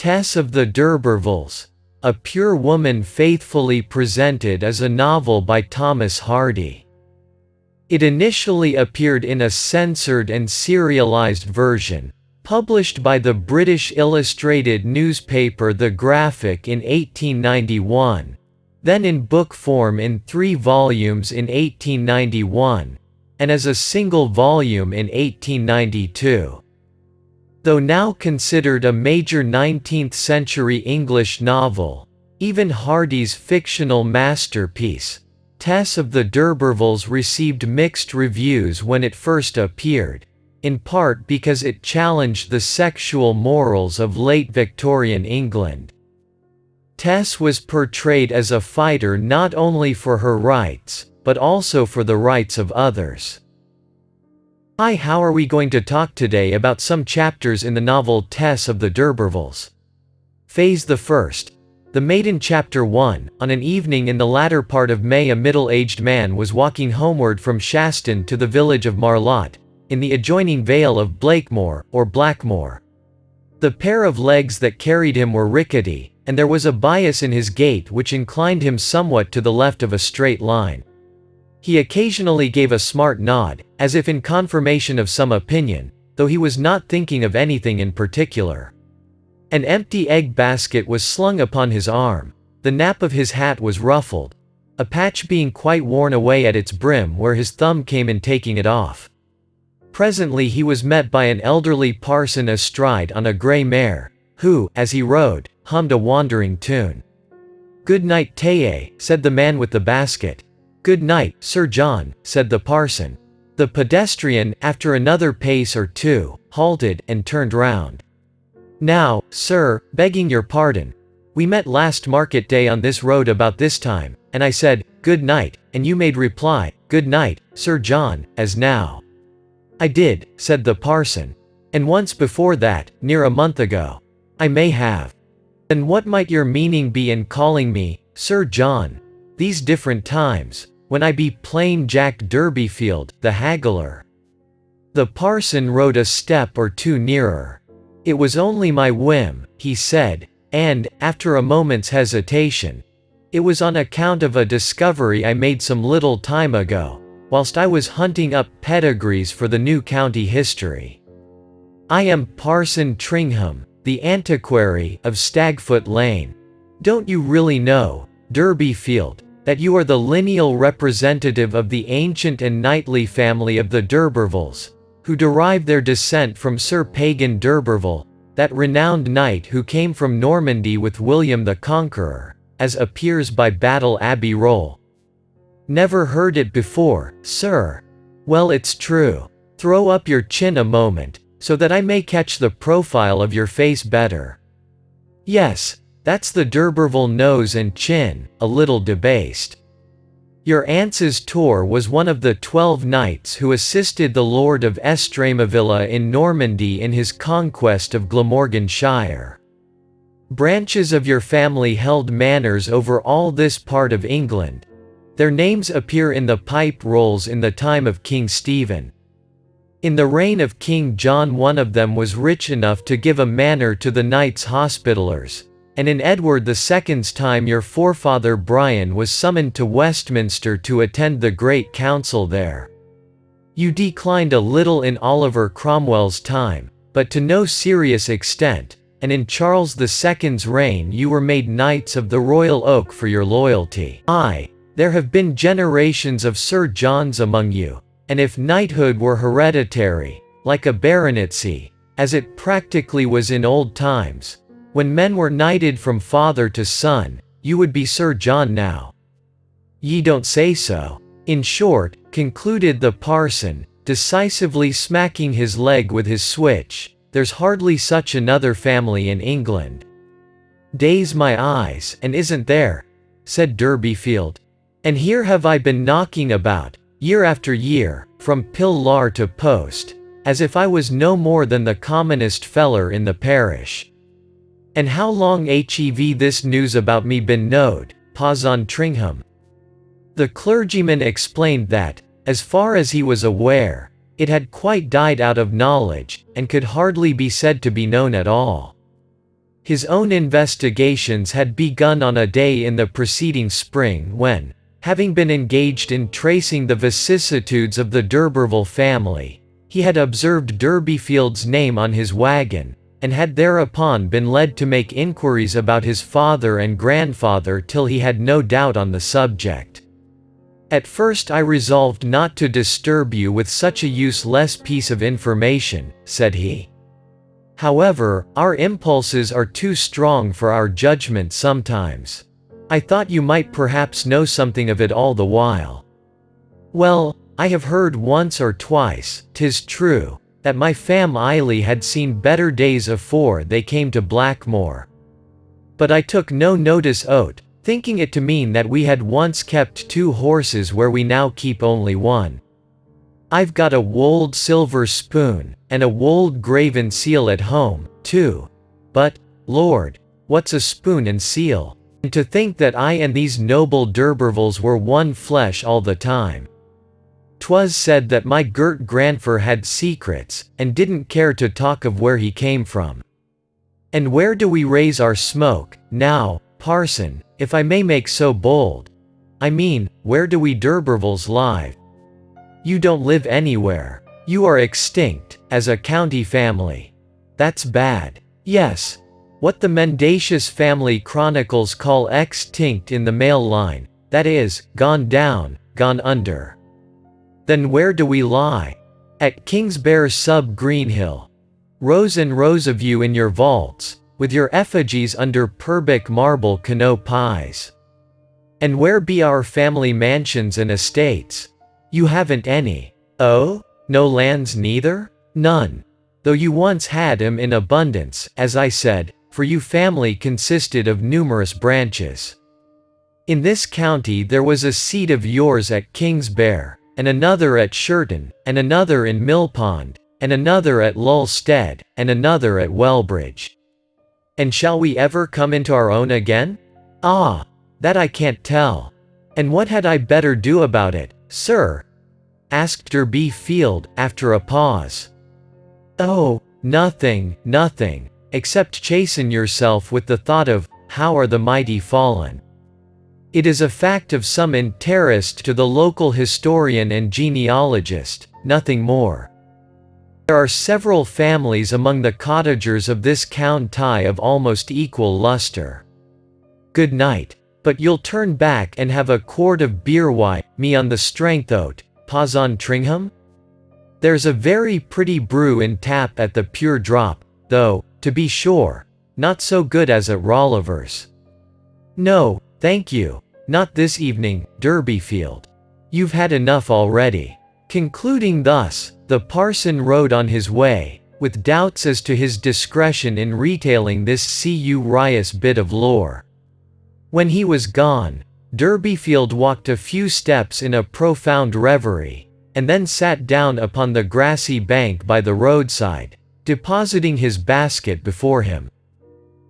Tess of the D'Urbervilles, a pure woman faithfully presented as a novel by Thomas Hardy. It initially appeared in a censored and serialized version, published by the British illustrated newspaper The Graphic in 1891, then in book form in 3 volumes in 1891, and as a single volume in 1892. Though now considered a major 19th-century English novel, even Hardy's fictional masterpiece, Tess of the D'Urbervilles received mixed reviews when it first appeared, in part because it challenged the sexual morals of late Victorian England. Tess was portrayed as a fighter not only for her rights, but also for the rights of others. Hi, how are we going to talk today about some chapters in the novel Tess of the D'Urbervilles? Phase the First. The Maiden Chapter 1. On an evening in the latter part of May, a middle-aged man was walking homeward from Shaston to the village of Marlott, in the adjoining Vale of Blakemore, or Blackmore. The pair of legs that carried him were rickety, and there was a bias in his gait which inclined him somewhat to the left of a straight line. He occasionally gave a smart nod, as if in confirmation of some opinion, though he was not thinking of anything in particular. An empty egg basket was slung upon his arm, the nap of his hat was ruffled, a patch being quite worn away at its brim where his thumb came in taking it off. Presently he was met by an elderly parson astride on a grey mare, who, as he rode, hummed a wandering tune. "Good night, Taye," said the man with the basket. "Good night, Sir John," said the parson. The pedestrian, after another pace or two, halted and turned round. "Now, sir, begging your pardon, we met last market day on this road about this time, and I said, 'Good night,' and you made reply, 'Good night, Sir John,' as now." "I did," said the parson. "And once before that, near a month ago. I may have. Then what might your meaning be in calling me, Sir John, these different times, when I be plain Jack Durbeyfield, the haggler?" The parson rode a step or two nearer. "It was only my whim," he said, and, after a moment's hesitation, "it was on account of a discovery I made some little time ago, whilst I was hunting up pedigrees for the new county history. I am Parson Tringham, the antiquary of Stagfoot Lane. Don't you really know, Durbeyfield, that you are the lineal representative of the ancient and knightly family of the D'Urbervilles, who derive their descent from Sir Pagan d'Urberville, that renowned knight who came from Normandy with William the Conqueror, as appears by Battle Abbey roll? Never heard it before, sir? Well, it's true. Throw up your chin a moment, so that I may catch the profile of your face better. Yes, that's the D'Urberville nose and chin, a little debased. Your aunt's tour was one of the 12 knights who assisted the Lord of Estremadville in Normandy in his conquest of Glamorganshire. Branches of your family held manors over all this part of England. Their names appear in the pipe rolls in the time of King Stephen. In the reign of King John one of them was rich enough to give a manor to the Knights Hospitallers, and in Edward II's time your forefather Brian was summoned to Westminster to attend the great council there. You declined a little in Oliver Cromwell's time, but to no serious extent, and in Charles II's reign you were made Knights of the Royal Oak for your loyalty. Aye, there have been generations of Sir Johns among you, and if knighthood were hereditary, like a baronetcy, as it practically was in old times, when men were knighted from father to son, you would be Sir John now. Ye don't say so. In short," concluded the parson, decisively smacking his leg with his switch, "there's hardly such another family in England." "Daze my eyes, and isn't there?" said Durbeyfield. "And here have I been knocking about, year after year, from pillar to post, as if I was no more than the commonest feller in the parish. And how long hev this news about me been knowed, Parson Tringham?" The clergyman explained that, as far as he was aware, it had quite died out of knowledge, and could hardly be said to be known at all. His own investigations had begun on a day in the preceding spring when, having been engaged in tracing the vicissitudes of the D'Urberville family, he had observed Durbeyfield's name on his wagon, and had thereupon been led to make inquiries about his father and grandfather till he had no doubt on the subject. "At first I resolved not to disturb you with such a useless piece of information," said he. "However, our impulses are too strong for our judgment sometimes. I thought you might perhaps know something of it all the while. Well, I have heard once or twice, 'tis true, that my family had seen better days afore they came to Blackmore. But I took no notice o't, thinking it to mean that we had once kept 2 horses where we now keep only 1. I've got a wold silver spoon, and a wold graven seal at home, too. But, Lord, what's a spoon and seal? And to think that I and these noble D'Urbervilles were one flesh all the time. 'Twas said that my Gert grandfer had secrets, and didn't care to talk of where he came from. And where do we raise our smoke, now, parson, if I may make so bold? I mean, where do we D'Urbervilles live? You don't live anywhere. You are extinct, as a county family. That's bad. Yes. What the mendacious family chronicles call extinct in the male line, that is, gone down, gone under. Then where do we lie? At Kingsbear sub Greenhill. Rows and rows of you in your vaults, with your effigies under Purbeck marble canopies. And where be our family mansions and estates? You haven't any. Oh? No lands neither? None. Though you once had 'em in abundance, as I said, for you family consisted of numerous branches. In this county there was a seat of yours at Kingsbear, and another at Shirton, and another in Millpond, and another at Lulstead, and another at Wellbridge. And shall we ever come into our own again? Ah, that I can't tell. And what had I better do about it, sir? Asked Durbeyfield, after a pause. Oh, nothing, nothing, except chasten yourself with the thought of, how are the mighty fallen? It is a fact of some interest to the local historian and genealogist, nothing more. There are several families among the cottagers of this county of almost equal luster. Good night, but you'll turn back and have a quart of beer wine, me on the strength o't, pas on Tringham? There's a very pretty brew in tap at the Pure Drop, though, to be sure, not so good as at Rolliver's. No, thank you, not this evening, Durbeyfield. You've had enough already. Concluding thus, the parson rode on his way, with doubts as to his discretion in retailing this curious bit of lore. When he was gone, Durbeyfield walked a few steps in a profound reverie, and then sat down upon the grassy bank by the roadside, depositing his basket before him.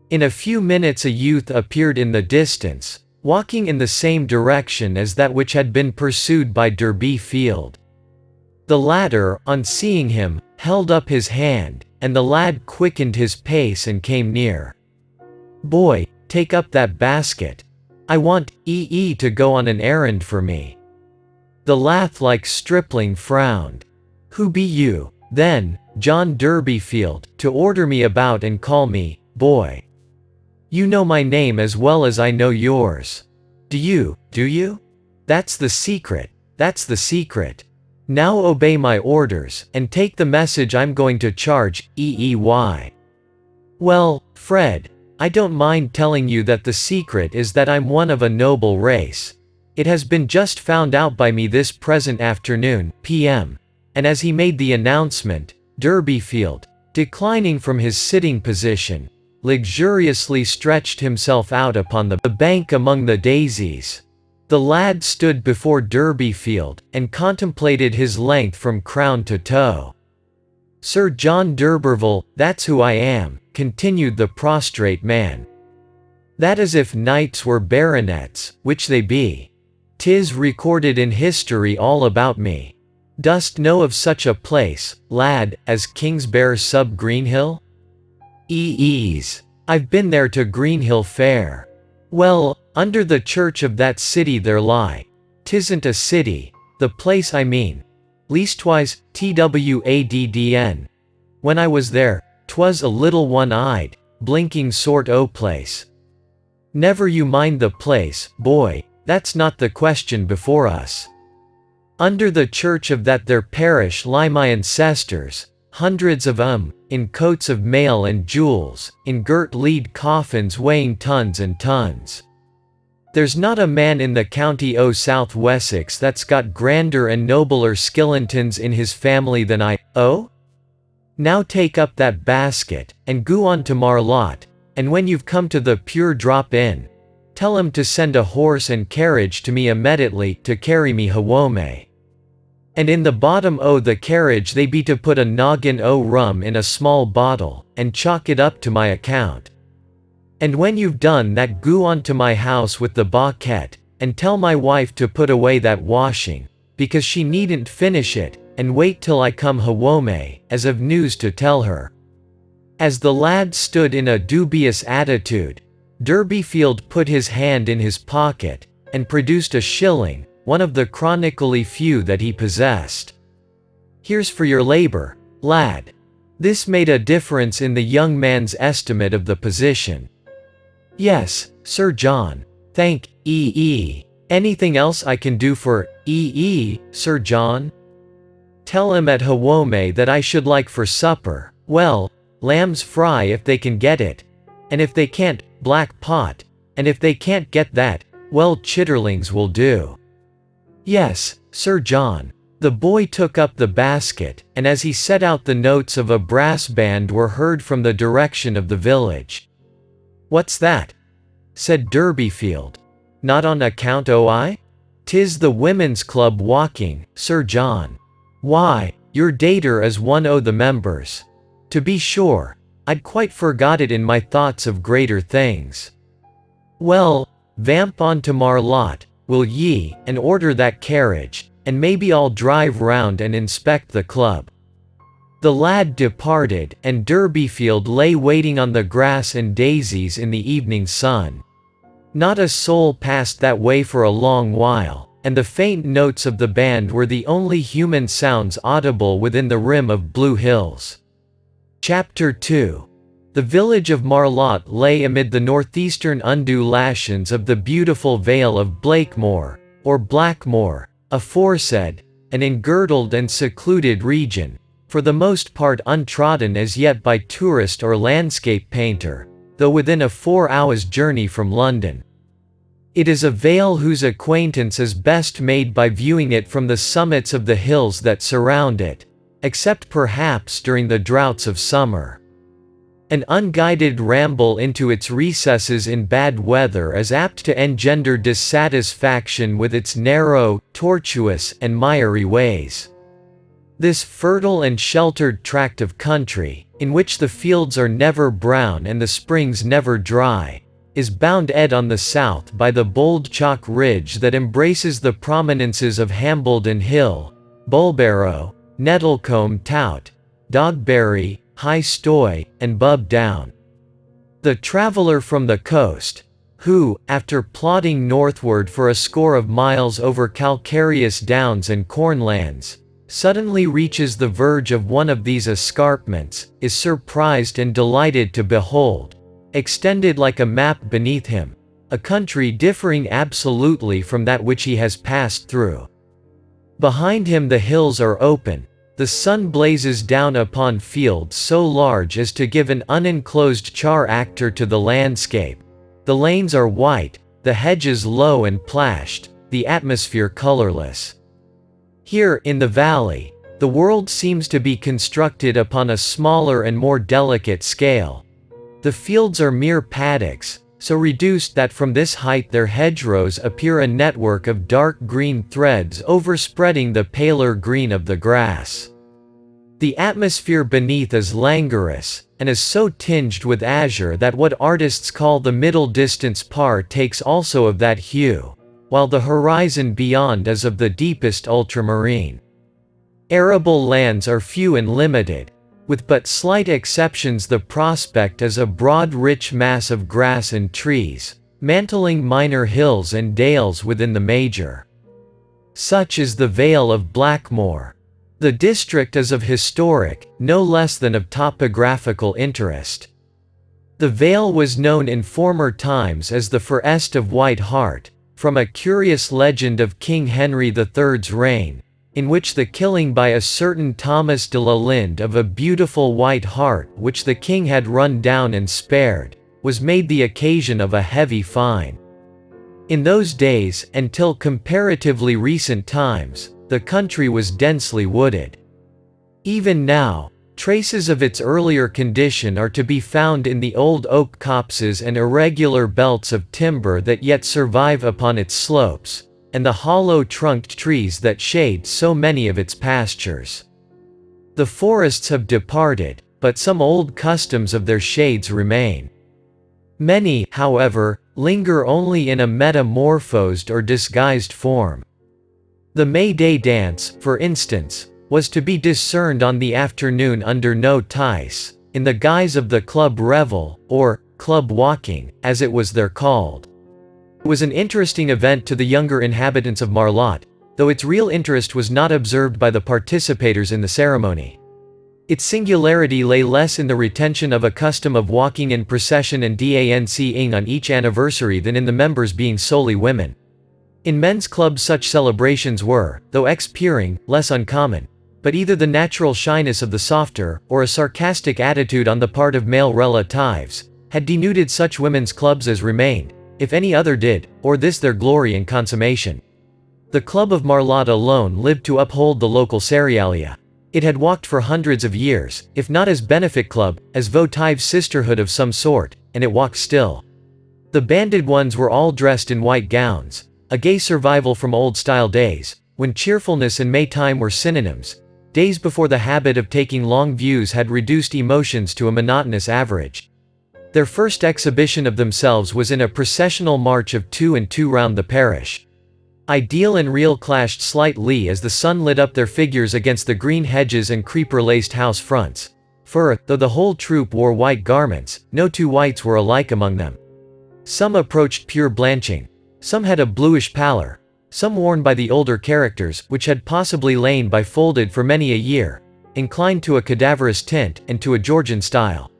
In a few minutes a youth appeared in the distance, walking in the same direction as that which had been pursued by Durbeyfield. The latter, on seeing him, held up his hand, and the lad quickened his pace and came near. "Boy, take up that basket. I want to go on an errand for me." The lath-like stripling frowned. "Who be you, then, John Durbeyfield, to order me about and call me, boy? You know my name as well as I know yours. Do you? That's the secret, that's the secret. Now obey my orders, and take the message I'm going to charge, Well, Fred, I don't mind telling you that the secret is that I'm one of a noble race. It has been just found out by me this present afternoon, p.m., and as he made the announcement, Durbeyfield, declining from his sitting position, luxuriously stretched himself out upon the bank among the daisies. The lad stood before Durbeyfield, and contemplated his length from crown to toe. "Sir John d'Urberville, that's who I am," continued the prostrate man. "That is if knights were baronets, which they be. 'Tis recorded in history all about me. Dost know of such a place, lad, as Kingsbear sub Greenhill?" "Ease. I've been there to Greenhill Fair. Well, under the church of that city there lie. 'Tisn't a city, the place I mean. Leastwise, twaddn. When I was there, 'twas a little one-eyed, blinking sort o' place. Never you mind the place, boy, that's not the question before us. Under the church of that there parish lie my ancestors, hundreds of 'em, in coats of mail and jewels, in girt lead coffins weighing tons and tons. There's not a man in the county o' South Wessex that's got grander and nobler skillentons in his family than I. Oh? Now take up that basket, and go on to Marlott, and when you've come to the Pure Drop Inn, tell 'em to send a horse and carriage to me immediately to carry me home. And in the bottom o' the carriage they be to put a noggin o' rum in a small bottle, and chalk it up to my account. And when you've done that go on to my house with the bauquet, and tell my wife to put away that washing, because she needn't finish it, and wait till I come home, as I've news to tell her." As the lad stood in a dubious attitude, Durbeyfield put his hand in his pocket, and produced a shilling, one of the chronically few that he possessed. "Here's for your labor, lad." This made a difference in the young man's estimate of the position. "Yes, Sir John. Thank ye. Anything else I can do for ye, Sir John?" "Tell him at home that I should like for supper, well, lamb's fry if they can get it, and if they can't, black pot, and if they can't get that, well, chitterlings will do." "Yes, Sir John." The boy took up the basket, and as he set out the notes of a brass band were heard from the direction of the village. "What's that?" said Durbeyfield. "Not on account I? 'Tis the Women's Club walking, Sir John." "Why, your dater is one o' the members. To be sure, I'd quite forgot it in my thoughts of greater things." "Well, vamp on to Marlott, will ye, and order that carriage, and maybe I'll drive round and inspect the club." The lad departed, and Durbeyfield lay waiting on the grass and daisies in the evening sun. Not a soul passed that way for a long while, and the faint notes of the band were the only human sounds audible within the rim of blue hills. Chapter 2. The village of Marlott lay amid the northeastern undulations of the beautiful vale of Blakemore, or Blackmore, aforesaid, an engirdled and secluded region, for the most part untrodden as yet by tourist or landscape painter, though within a 4 hours' journey from London. It is a vale whose acquaintance is best made by viewing it from the summits of the hills that surround it, except perhaps during the droughts of summer. An unguided ramble into its recesses in bad weather is apt to engender dissatisfaction with its narrow, tortuous, and miry ways. This fertile and sheltered tract of country, in which the fields are never brown and the springs never dry, is bounded on the south by the bold chalk ridge that embraces the prominences of Hambledon Hill, Bulbarrow, Nettlecombe Tout, Dogberry, High Stoy, and Bub Down. The traveller from the coast, who, after plodding northward for a score of miles over calcareous downs and cornlands, suddenly reaches the verge of one of these escarpments, is surprised and delighted to behold, extended like a map beneath him, a country differing absolutely from that which he has passed through. Behind him the hills are open, the sun blazes down upon fields so large as to give an unenclosed character to the landscape, the lanes are white, the hedges low and plashed, the atmosphere colorless. Here, in the valley, the world seems to be constructed upon a smaller and more delicate scale. The fields are mere paddocks, so reduced that from this height their hedgerows appear a network of dark green threads overspreading the paler green of the grass. The atmosphere beneath is languorous, and is so tinged with azure that what artists call the middle distance partakes also of that hue, while the horizon beyond is of the deepest ultramarine. Arable lands are few and limited, with but slight exceptions. The prospect is a broad rich mass of grass and trees, mantling minor hills and dales within the major. Such is the Vale of Blackmore. The district is of historic, no less than of topographical interest. The Vale was known in former times as the Forest of White Hart, from a curious legend of King Henry III's reign, in which the killing by a certain Thomas de la Linde of a beautiful white hart which the king had run down and spared, was made the occasion of a heavy fine. In those days, until comparatively recent times, the country was densely wooded. Even now, traces of its earlier condition are to be found in the old oak copses and irregular belts of timber that yet survive upon its slopes, and the hollow-trunked trees that shade so many of its pastures. The forests have departed, but some old customs of their shades remain. Many, however, linger only in a metamorphosed or disguised form. The May Day dance, for instance, was to be discerned on the afternoon under no tice, in the guise of the club revel, or club walking, as it was there called. It was an interesting event to the younger inhabitants of Marlotte, though its real interest was not observed by the participators in the ceremony. Its singularity lay less in the retention of a custom of walking in procession and dancing on each anniversary than in the members being solely women. In men's clubs such celebrations were, though ex-peering, less uncommon, but either the natural shyness of the softer, or a sarcastic attitude on the part of male relatives, had denuded such women's clubs as remained, if any other did, or this their glory and consummation. The Club of Marlotte alone lived to uphold the local cerealia. It had walked for hundreds of years, if not as benefit club, as votive sisterhood of some sort, and it walked still. The banded ones were all dressed in white gowns, a gay survival from old-style days, when cheerfulness and Maytime were synonyms, days before the habit of taking long views had reduced emotions to a monotonous average. Their first exhibition of themselves was in a processional march of 2 and 2 round the parish. Ideal and real clashed slightly as the sun lit up their figures against the green hedges and creeper-laced house fronts. For, though the whole troop wore white garments, no two whites were alike among them. Some approached pure blanching. Some had a bluish pallor. Some worn by the older characters, which had possibly lain by folded for many a year, inclined to a cadaverous tint and to a Georgian style.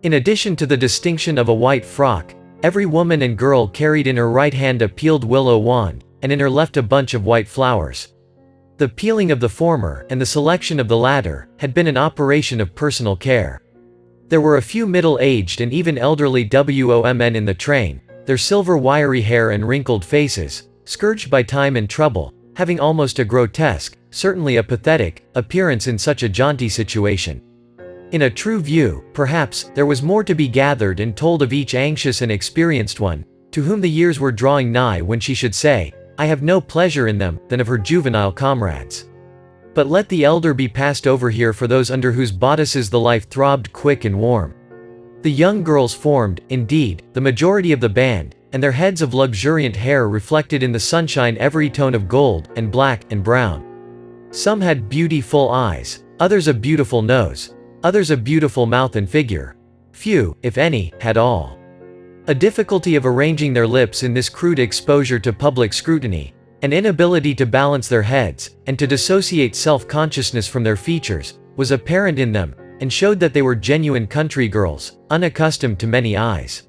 In addition to the distinction of a white frock, every woman and girl carried in her right hand a peeled willow wand, and in her left a bunch of white flowers. The peeling of the former, and the selection of the latter, had been an operation of personal care. There were a few middle-aged and even elderly women in the train, their silver wiry hair and wrinkled faces, scourged by time and trouble, having almost a grotesque, certainly a pathetic, appearance in such a jaunty situation. In a true view, perhaps, there was more to be gathered and told of each anxious and experienced one, to whom the years were drawing nigh when she should say, "I have no pleasure in them," than of her juvenile comrades. But let the elder be passed over here for those under whose bodices the life throbbed quick and warm. The young girls formed, indeed, the majority of the band, and their heads of luxuriant hair reflected in the sunshine every tone of gold, and black, and brown. Some had beautiful eyes, others a beautiful nose, others a beautiful mouth and figure. Few, if any, had all. A difficulty of arranging their lips in this crude exposure to public scrutiny, an inability to balance their heads, and to dissociate self-consciousness from their features, was apparent in them, and showed that they were genuine country girls, unaccustomed to many eyes.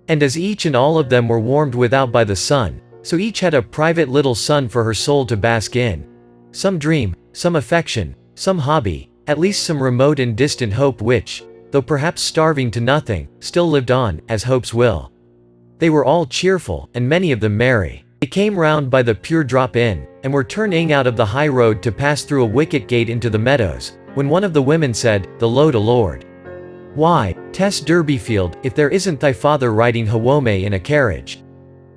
And as each and all of them were warmed without by the sun, so each had a private little sun for her soul to bask in. Some dream, some affection, some hobby, at least some remote and distant hope which, though perhaps starving to nothing, still lived on, as hopes will. They were all cheerful, and many of them merry. They came round by the Pure Drop Inn, and were turning out of the high road to pass through a wicket gate into the meadows, when one of the women said, "The Lode a Lord. Why, Tess Durbeyfield, if there isn't thy father riding home in a carriage."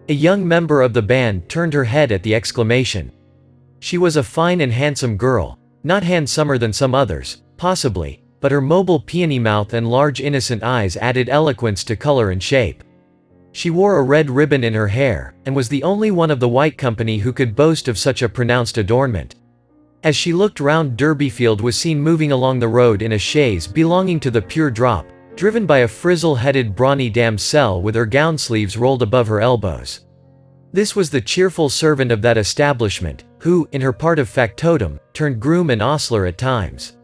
A young member of the band turned her head at the exclamation. She was a fine and handsome girl, not handsomer than some others, possibly, but her mobile peony mouth and large innocent eyes added eloquence to color and shape. She wore a red ribbon in her hair, and was the only one of the white company who could boast of such a pronounced adornment. As she looked round, Derbyfield was seen moving along the road in a chaise belonging to the Pure Drop, driven by a frizzle-headed brawny damsel with her gown sleeves rolled above her elbows. This was the cheerful servant of that establishment, who, in her part of factotum, turned groom and ostler at times.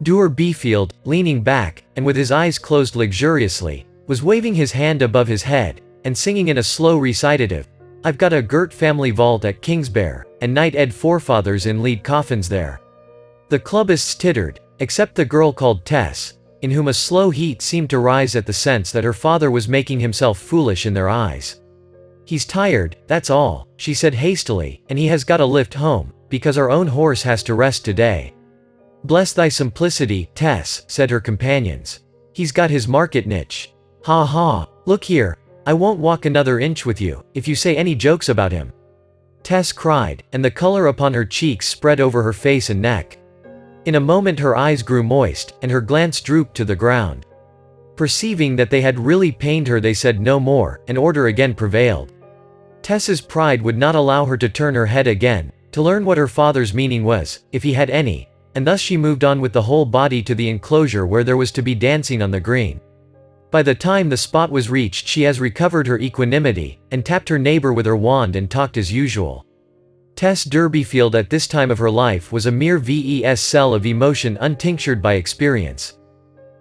Derbyfield, leaning back, and with his eyes closed luxuriously, was waving his hand above his head, and singing in a slow recitative, "I've got a girt family vault at Kingsbear, and Knight Ed forefathers in lead coffins there." The clubbists tittered, except the girl called Tess, in whom a slow heat seemed to rise at the sense that her father was making himself foolish in their eyes. "He's tired, that's all," she said hastily, "and he has got a lift home, because our own horse has to rest today." "Bless thy simplicity, Tess," said her companions. "He's got his market niche. Ha ha, look here, I won't walk another inch with you, if you say any jokes about him," Tess cried, and the color upon her cheeks spread over her face and neck. In a moment her eyes grew moist, and her glance drooped to the ground. Perceiving that they had really pained her, they said no more, and order again prevailed. Tess's pride would not allow her to turn her head again, to learn what her father's meaning was, if he had any, and thus she moved on with the whole body to the enclosure where there was to be dancing on the green. By the time the spot was reached she has recovered her equanimity, and tapped her neighbor with her wand and talked as usual. Tess Derbyfield at this time of her life was a mere cell of emotion untinctured by experience.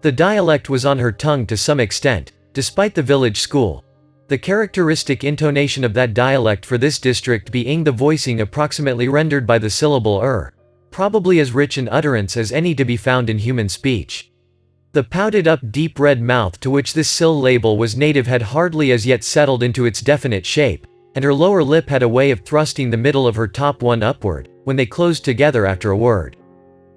The dialect was on her tongue to some extent, despite the village school, the characteristic intonation of that dialect for this district being the voicing approximately rendered by the syllable probably as rich in utterance as any to be found in human speech. The pouted-up deep red mouth to which this syllable was native had hardly as yet settled into its definite shape, and her lower lip had a way of thrusting the middle of her top one upward, when they closed together after a word.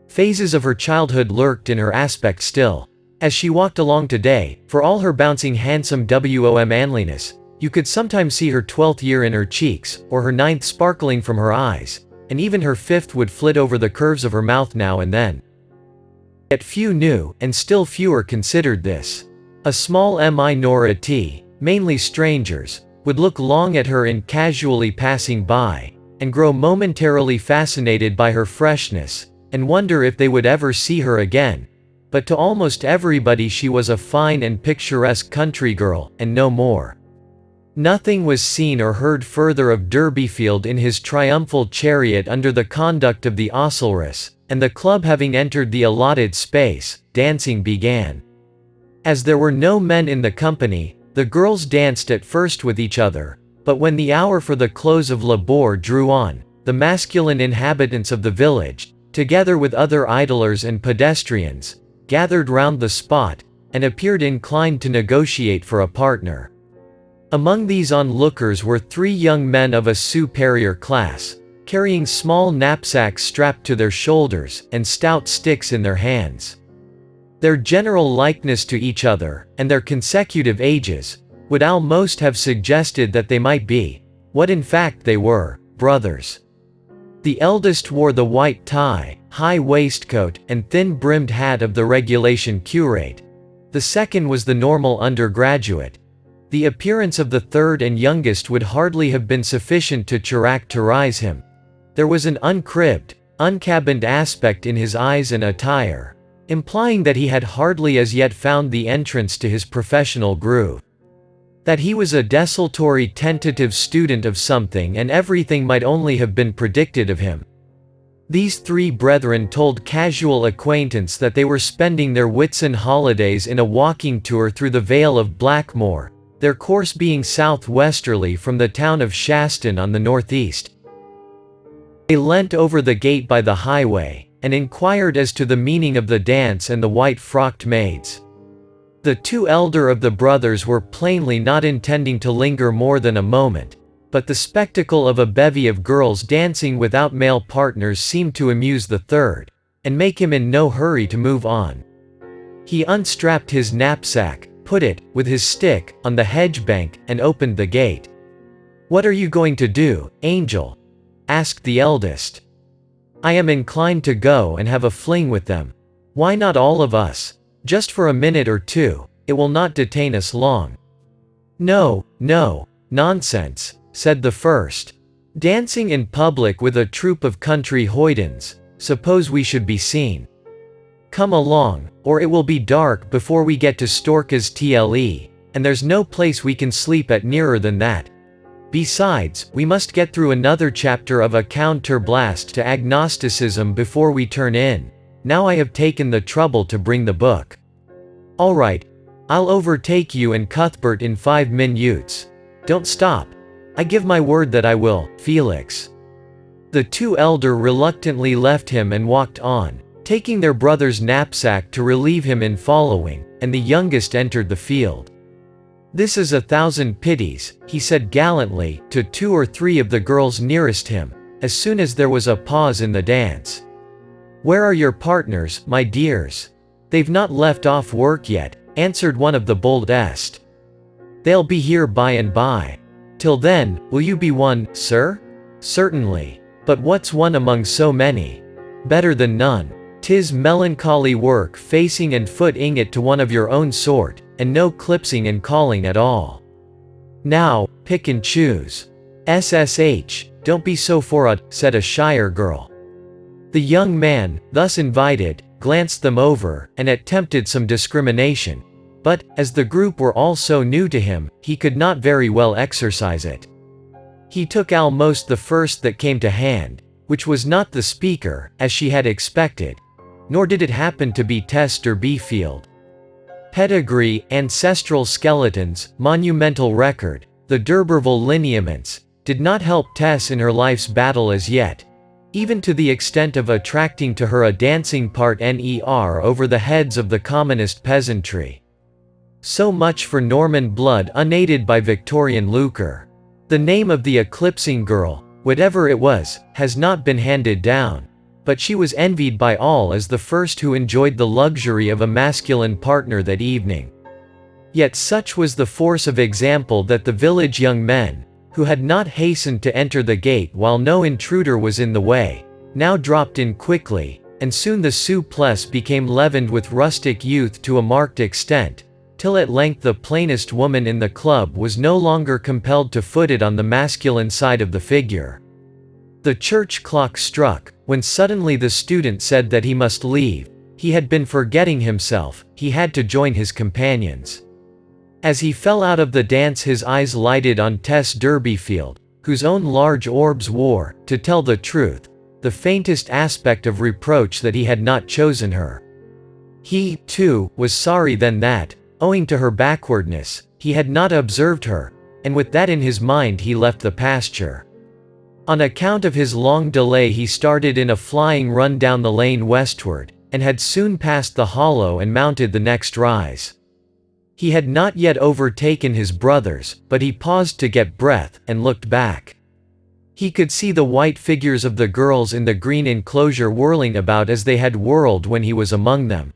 Phases of her childhood lurked in her aspect still. As she walked along today, for all her bouncing handsome manliness, you could sometimes see her 12th year in her cheeks, or her 9th sparkling from her eyes, and even her 5th would flit over the curves of her mouth now and then. Yet few knew, and still fewer considered this. A small minority, mainly strangers, would look long at her in casually passing by, and grow momentarily fascinated by her freshness, and wonder if they would ever see her again. But to almost everybody she was a fine and picturesque country girl, and no more. Nothing was seen or heard further of Derbyfield in his triumphal chariot under the conduct of the ostlers, and the club having entered the allotted space, dancing began. As there were no men in the company, the girls danced at first with each other, but when the hour for the close of labor drew on, the masculine inhabitants of the village, together with other idlers and pedestrians, gathered round the spot, and appeared inclined to negotiate for a partner. Among these onlookers were 3 young men of a superior class, carrying small knapsacks strapped to their shoulders, and stout sticks in their hands. Their general likeness to each other, and their consecutive ages, would almost have suggested that they might be, what in fact they were, brothers. The eldest wore the white tie, high waistcoat, and thin-brimmed hat of the regulation curate. The second was the normal undergraduate. The appearance of the third and youngest would hardly have been sufficient to characterize him. There was an uncribbed, uncabined aspect in his eyes and attire, implying that he had hardly as yet found the entrance to his professional groove. That he was a desultory tentative student of something and everything might only have been predicted of him. These 3 brethren told casual acquaintance that they were spending their Whitsun holidays in a walking tour through the Vale of Blackmore, their course being southwesterly from the town of Shaston on the northeast. They leant over the gate by the highway, and inquired as to the meaning of the dance and the white-frocked maids. The 2 elder of the brothers were plainly not intending to linger more than a moment, but the spectacle of a bevy of girls dancing without male partners seemed to amuse the third, and make him in no hurry to move on. He unstrapped his knapsack, put it, with his stick, on the hedge bank, and opened the gate. "What are you going to do, Angel?" asked the eldest. "I am inclined to go and have a fling with them. Why not all of us? Just for a minute or 2, it will not detain us long." "No, no, nonsense," said the first. "Dancing in public with a troop of country hoydens, suppose we should be seen. Come along, or it will be dark before we get to Storka's TLE, and there's no place we can sleep at nearer than that. Besides, we must get through another chapter of a counterblast to agnosticism before we turn in. Now I have taken the trouble to bring the book. All right, I'll overtake you and Cuthbert in 5 minutes. Don't stop. I give my word that I will, Felix. The two elder reluctantly left him and walked on, taking their brother's knapsack to relieve him in following, and the youngest entered the field. This is 1,000 pities, he said gallantly to 2 or 3 of the girls nearest him, as soon as there was a pause in the dance. Where are your partners, my dears? They've not left off work yet, answered one of the boldest. They'll be here by and by. Till then, will you be one, sir? Certainly. But what's one among so many? Better than none. 'Tis melancholy work facing and footing it to one of your own sort, and no clipsing and calling at all. Now, pick and choose. SSH, don't be so forward, said a shyer girl. The young man, thus invited, glanced them over, and attempted some discrimination. But, as the group were all so new to him, he could not very well exercise it. He took almost the first that came to hand, which was not the speaker, as she had expected, nor did it happen to be Tess Derbyfield. Pedigree, ancestral skeletons, monumental record, the D'Urberville lineaments, did not help Tess in her life's battle as yet, even to the extent of attracting to her a dancing part NER over the heads of the commonest peasantry. So much for Norman blood unaided by Victorian lucre. The name of the eclipsing girl, whatever it was, has not been handed down, but she was envied by all as the first who enjoyed the luxury of a masculine partner that evening. Yet such was the force of example that the village young men, who had not hastened to enter the gate while no intruder was in the way, now dropped in quickly, and soon the souplesse became leavened with rustic youth to a marked extent, till at length the plainest woman in the club was no longer compelled to foot it on the masculine side of the figure. The church clock struck, when suddenly the student said that he must leave. He had been forgetting himself, he had to join his companions. As he fell out of the dance his eyes lighted on Tess Derbyfield, whose own large orbs wore, to tell the truth, the faintest aspect of reproach that he had not chosen her. He, too, was sorry then that, owing to her backwardness, he had not observed her, and with that in his mind he left the pasture. On account of his long delay he started in a flying run down the lane westward, and had soon passed the hollow and mounted the next rise. He had not yet overtaken his brothers, but he paused to get breath, and looked back. He could see the white figures of the girls in the green enclosure whirling about as they had whirled when he was among them.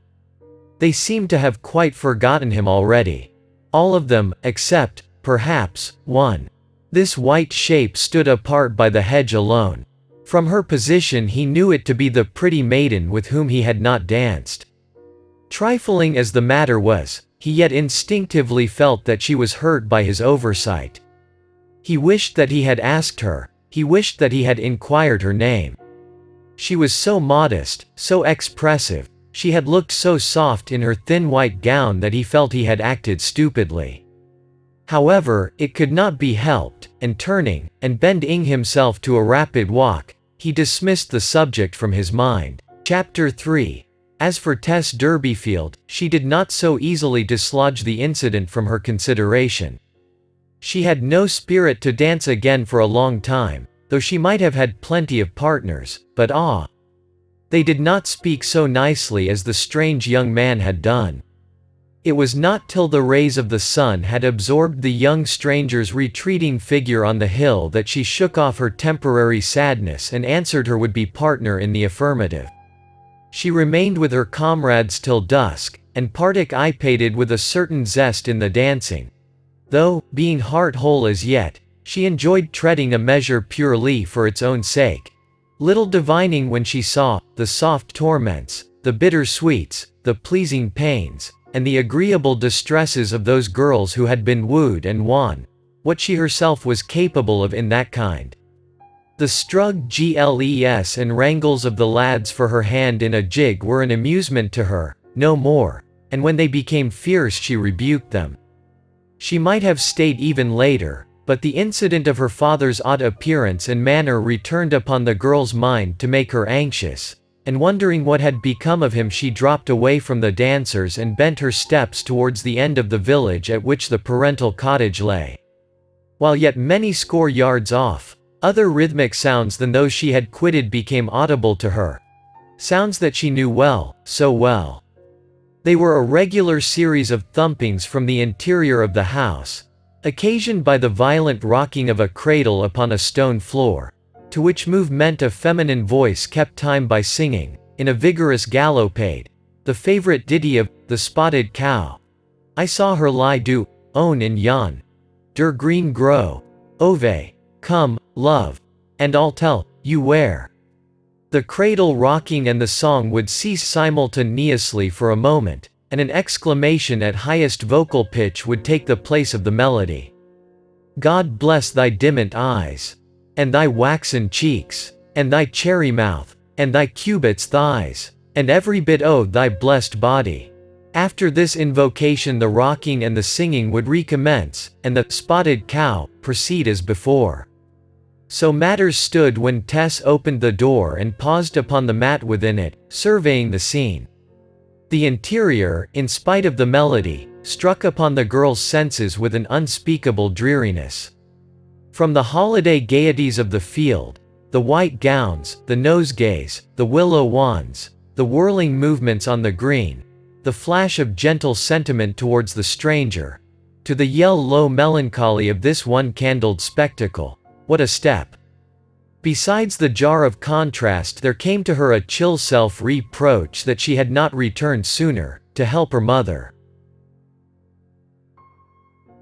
They seemed to have quite forgotten him already. All of them, except, perhaps, one. This white shape stood apart by the hedge alone. From her position he knew it to be the pretty maiden with whom he had not danced. Trifling as the matter was, he yet instinctively felt that she was hurt by his oversight. He wished that he had asked her, he wished that he had inquired her name. She was so modest, so expressive, she had looked so soft in her thin white gown that he felt he had acted stupidly. However, it could not be helped, and turning, and bending himself to a rapid walk, he dismissed the subject from his mind. Chapter 3. As for Tess Derbyfield, she did not so easily dislodge the incident from her consideration. She had no spirit to dance again for a long time, though she might have had plenty of partners, but they did not speak so nicely as the strange young man had done. It was not till the rays of the sun had absorbed the young stranger's retreating figure on the hill that she shook off her temporary sadness and answered her would-be partner in the affirmative. She remained with her comrades till dusk, and participated with a certain zest in the dancing, though, being heart-whole as yet, she enjoyed treading a measure purely for its own sake, little divining when she saw the soft torments, the bitter sweets, the pleasing pains, and the agreeable distresses of those girls who had been wooed and won, what she herself was capable of in that kind. The strug gles and wrangles of the lads for her hand in a jig were an amusement to her, no more, and when they became fierce she rebuked them. She might have stayed even later, but the incident of her father's odd appearance and manner returned upon the girl's mind to make her anxious, and wondering what had become of him she dropped away from the dancers and bent her steps towards the end of the village at which the parental cottage lay. While yet many score yards off, other rhythmic sounds than those she had quitted became audible to her. Sounds that she knew well, so well. They were a regular series of thumpings from the interior of the house, occasioned by the violent rocking of a cradle upon a stone floor, to which movement a feminine voice kept time by singing, in a vigorous gallopade, the favorite ditty of the Spotted Cow. I saw her lie do, own in yon, der green grow, ove, come, love, and I'll tell you where. The cradle rocking and the song would cease simultaneously for a moment, and an exclamation at highest vocal pitch would take the place of the melody. God bless thy diment eyes, and thy waxen cheeks, and thy cherry mouth, and thy cubits thighs, and every bit o' thy blessed body. After this invocation the rocking and the singing would recommence, and the Spotted Cow proceed as before. So matters stood when Tess opened the door and paused upon the mat within it, surveying the scene. The interior, in spite of the melody, struck upon the girl's senses with an unspeakable dreariness. From the holiday gaieties of the field, the white gowns, the nosegays, the willow wands, the whirling movements on the green, the flash of gentle sentiment towards the stranger, to the low melancholy of this one-candled spectacle, what a step! Besides the jar of contrast there came to her a chill self-reproach that she had not returned sooner, to help her mother.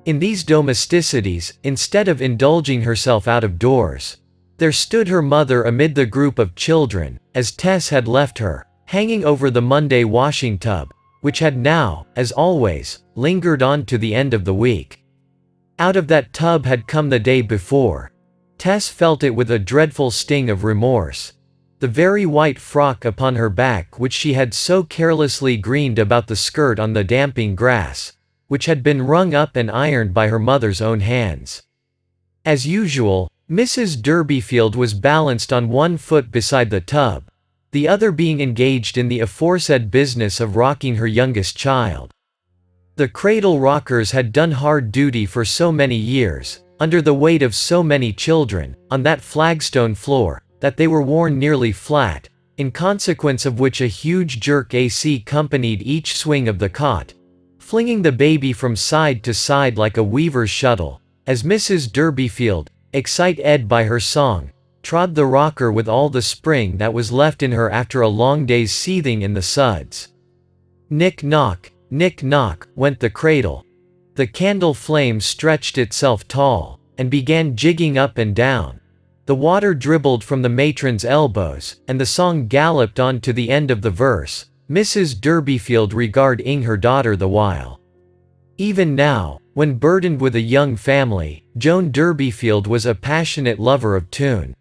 In these domesticities, instead of indulging herself out of doors, there stood her mother amid the group of children, as Tess had left her, hanging over the Monday washing tub, which had now, as always, lingered on to the end of the week. Out of that tub had come the day before. Tess felt it with a dreadful sting of remorse. The very white frock upon her back which she had so carelessly greened about the skirt on the damping grass, which had been wrung up and ironed by her mother's own hands. As usual, Mrs. Durbeyfield was balanced on one foot beside the tub, the other being engaged in the aforesaid business of rocking her youngest child. The cradle rockers had done hard duty for so many years, under the weight of so many children, on that flagstone floor, that they were worn nearly flat, in consequence of which a huge jerk accompanied each swing of the cot, flinging the baby from side to side like a weaver's shuttle, as Mrs. Durbeyfield, excited by her song, trod the rocker with all the spring that was left in her after a long day's seething in the suds. Nick-knock, went the cradle. The candle flame stretched itself tall, and began jigging up and down. The water dribbled from the matron's elbows, and the song galloped on to the end of the verse, Mrs. Durbeyfield regarding her daughter the while. Even now, when burdened with a young family, Joan Durbeyfield was a passionate lover of tune.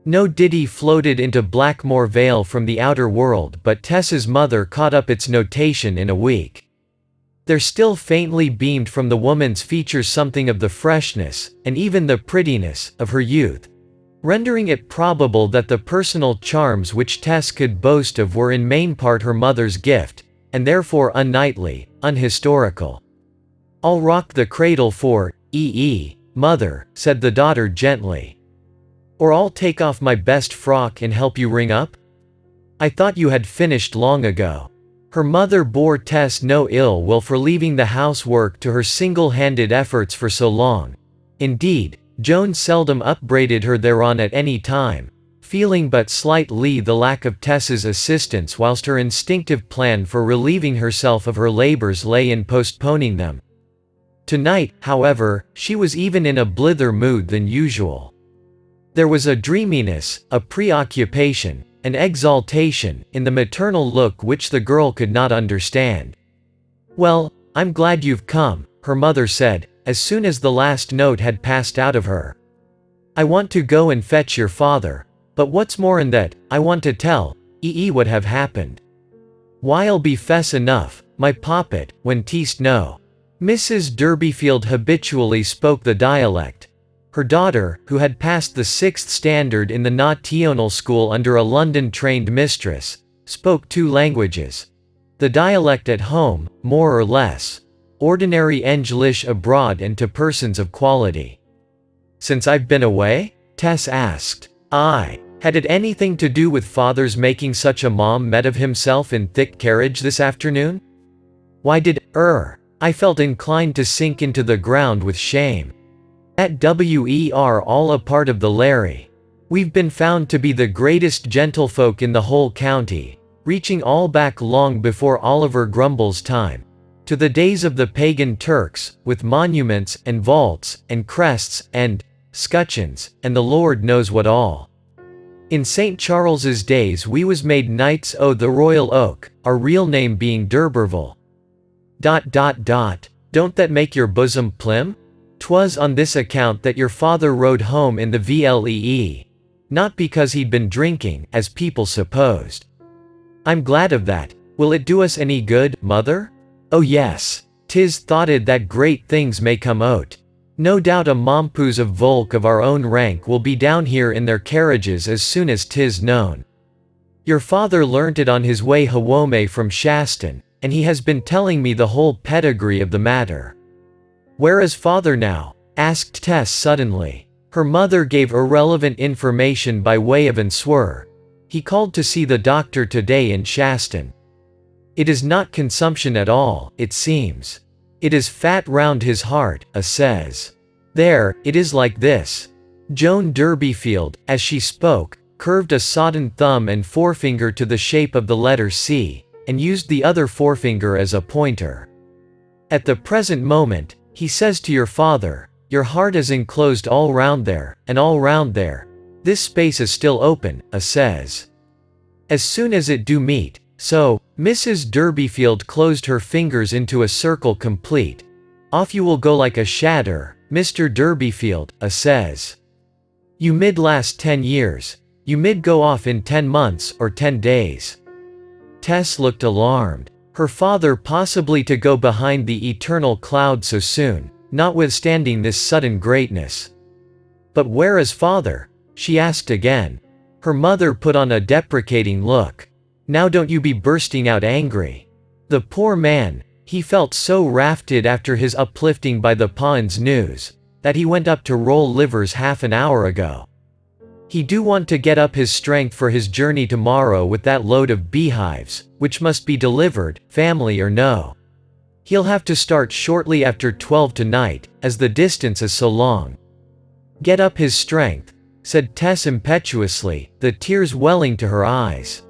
No ditty floated into Blackmore Vale from the outer world but Tess's mother caught up its notation in a week. There still faintly beamed from the woman's features something of the freshness, and even the prettiness, of her youth, rendering it probable that the personal charms which Tess could boast of were in main part her mother's gift, and therefore unknightly, unhistorical. "I'll rock the cradle for mother," said the daughter gently. "Or I'll take off my best frock and help you ring up? I thought you had finished long ago." Her mother bore Tess no ill will for leaving the housework to her single-handed efforts for so long. Indeed, Joan seldom upbraided her thereon at any time, feeling but slightly the lack of Tess's assistance whilst her instinctive plan for relieving herself of her labors lay in postponing them. Tonight, however, she was even in a blither mood than usual. There was a dreaminess, a preoccupation, an exaltation, in the maternal look which the girl could not understand. "Well, I'm glad you've come," her mother said, as soon as the last note had passed out of her. I want to go and fetch your father, but what's more'n that, I want to tell, what have happened. Why'll be fess enough, my poppet, when teest know. Mrs. Derbyfield habitually spoke the dialect. Her daughter, who had passed the 6th standard in the National school under a London-trained mistress, spoke 2 languages. The dialect at home, more or less. Ordinary English abroad and to persons of quality. Since I've been away? Tess asked. Aye. Had it anything to do with father's making such a met of himself in thick carriage this afternoon? Why did, I felt inclined to sink into the ground with shame. That WER all a part of the Larry. We've been found to be the greatest gentlefolk in the whole county, reaching all back long before Oliver Grumble's time. To the days of the pagan Turks, with monuments, and vaults, and crests, and scutcheons, and the Lord knows what all. In St. Charles's days we was made Knights o' the Royal Oak, our real name being d'Urberville. Don't that make your bosom plim? 'Twas on this account that your father rode home in the VLEE. Not because he'd been drinking, as people supposed. I'm glad of that. Will it do us any good, mother? Oh yes. 'Tis thoughted that great things may come o't. No doubt a mompoos of Volk of our own rank will be down here in their carriages as soon as 'tis known. Your father learnt it on his way home from Shaston, and he has been telling me the whole pedigree of the matter. Where is father now? Asked Tess suddenly. Her mother gave irrelevant information by way of answer. He called to see the doctor today in Shaston. It is not consumption at all, it seems. It is fat round his heart, says. There, it is like this. Joan Derbyfield, as she spoke, curved a sodden thumb and forefinger to the shape of the letter C, and used the other forefinger as a pointer. At the present moment, he says to your father, your heart is enclosed all round there, and all round there. This space is still open, says. As soon as it do meet, so, Mrs. Derbyfield closed her fingers into a circle complete. Off you will go like a shadder, Mr. Derbyfield, says. You mid last 10 years, you mid go off in 10 months or 10 days. Tess looked alarmed. Her father possibly to go behind the eternal cloud so soon, notwithstanding this sudden greatness. But where is father? She asked again. Her mother put on a deprecating look. Now don't you be bursting out angry. The poor man, he felt so rafted after his uplifting by the pawn's news, that he went up to roll livers half an hour ago. He do want to get up his strength for his journey tomorrow with that load of beehives, which must be delivered, family or no. He'll have to start shortly after 12 tonight, as the distance is so long. Get up his strength, said Tess impetuously, the tears welling to her eyes.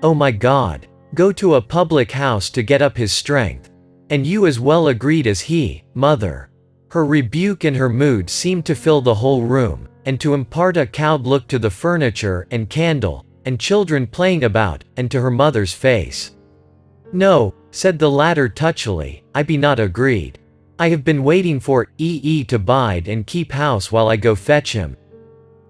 Oh my God, go to a public house to get up his strength. And you as well agreed as he, mother. Her rebuke and her mood seemed to fill the whole room, and to impart a cowed look to the furniture and candle, and children playing about, and to her mother's face. No, said the latter touchily, I be not agreed. I have been waiting for to bide and keep house while I go fetch him.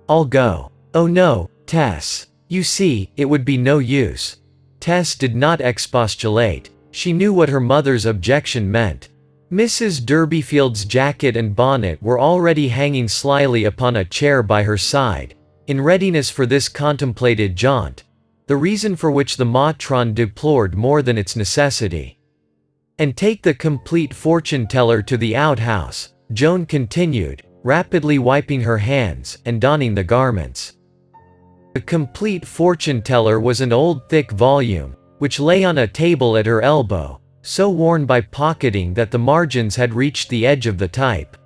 I'll go. Oh no, Tess. You see, it would be no use. Tess did not expostulate. She knew what her mother's objection meant. Mrs. Derbyfield's jacket and bonnet were already hanging slyly upon a chair by her side, in readiness for this contemplated jaunt, the reason for which the matron deplored more than its necessity. And take the complete fortune-teller to the outhouse, Joan continued, rapidly wiping her hands and donning the garments. The complete fortune-teller was an old thick volume, which lay on a table at her elbow, so worn by pocketing that the margins had reached the edge of the type.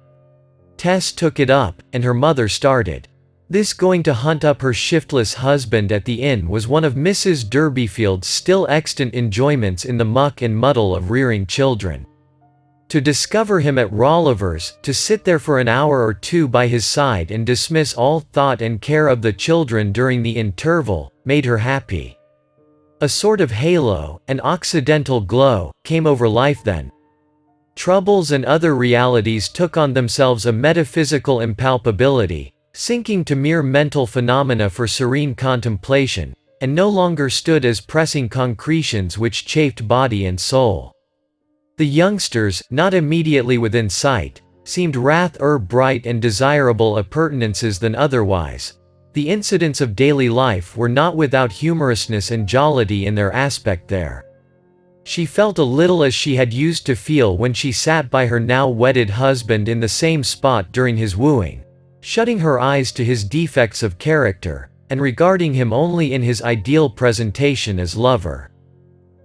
Tess took it up, and her mother started. This going to hunt up her shiftless husband at the inn was one of Mrs. Derbyfield's still extant enjoyments in the muck and muddle of rearing children. To discover him at Rolliver's, to sit there for an hour or two by his side and dismiss all thought and care of the children during the interval, made her happy. A sort of halo, an occidental glow, came over life then. Troubles and other realities took on themselves a metaphysical impalpability, sinking to mere mental phenomena for serene contemplation, and no longer stood as pressing concretions which chafed body and soul. The youngsters, not immediately within sight, seemed rather bright and desirable appurtenances than otherwise. The incidents of daily life were not without humorousness and jollity in their aspect there. She felt a little as she had used to feel when she sat by her now wedded husband in the same spot during his wooing, shutting her eyes to his defects of character, and regarding him only in his ideal presentation as lover.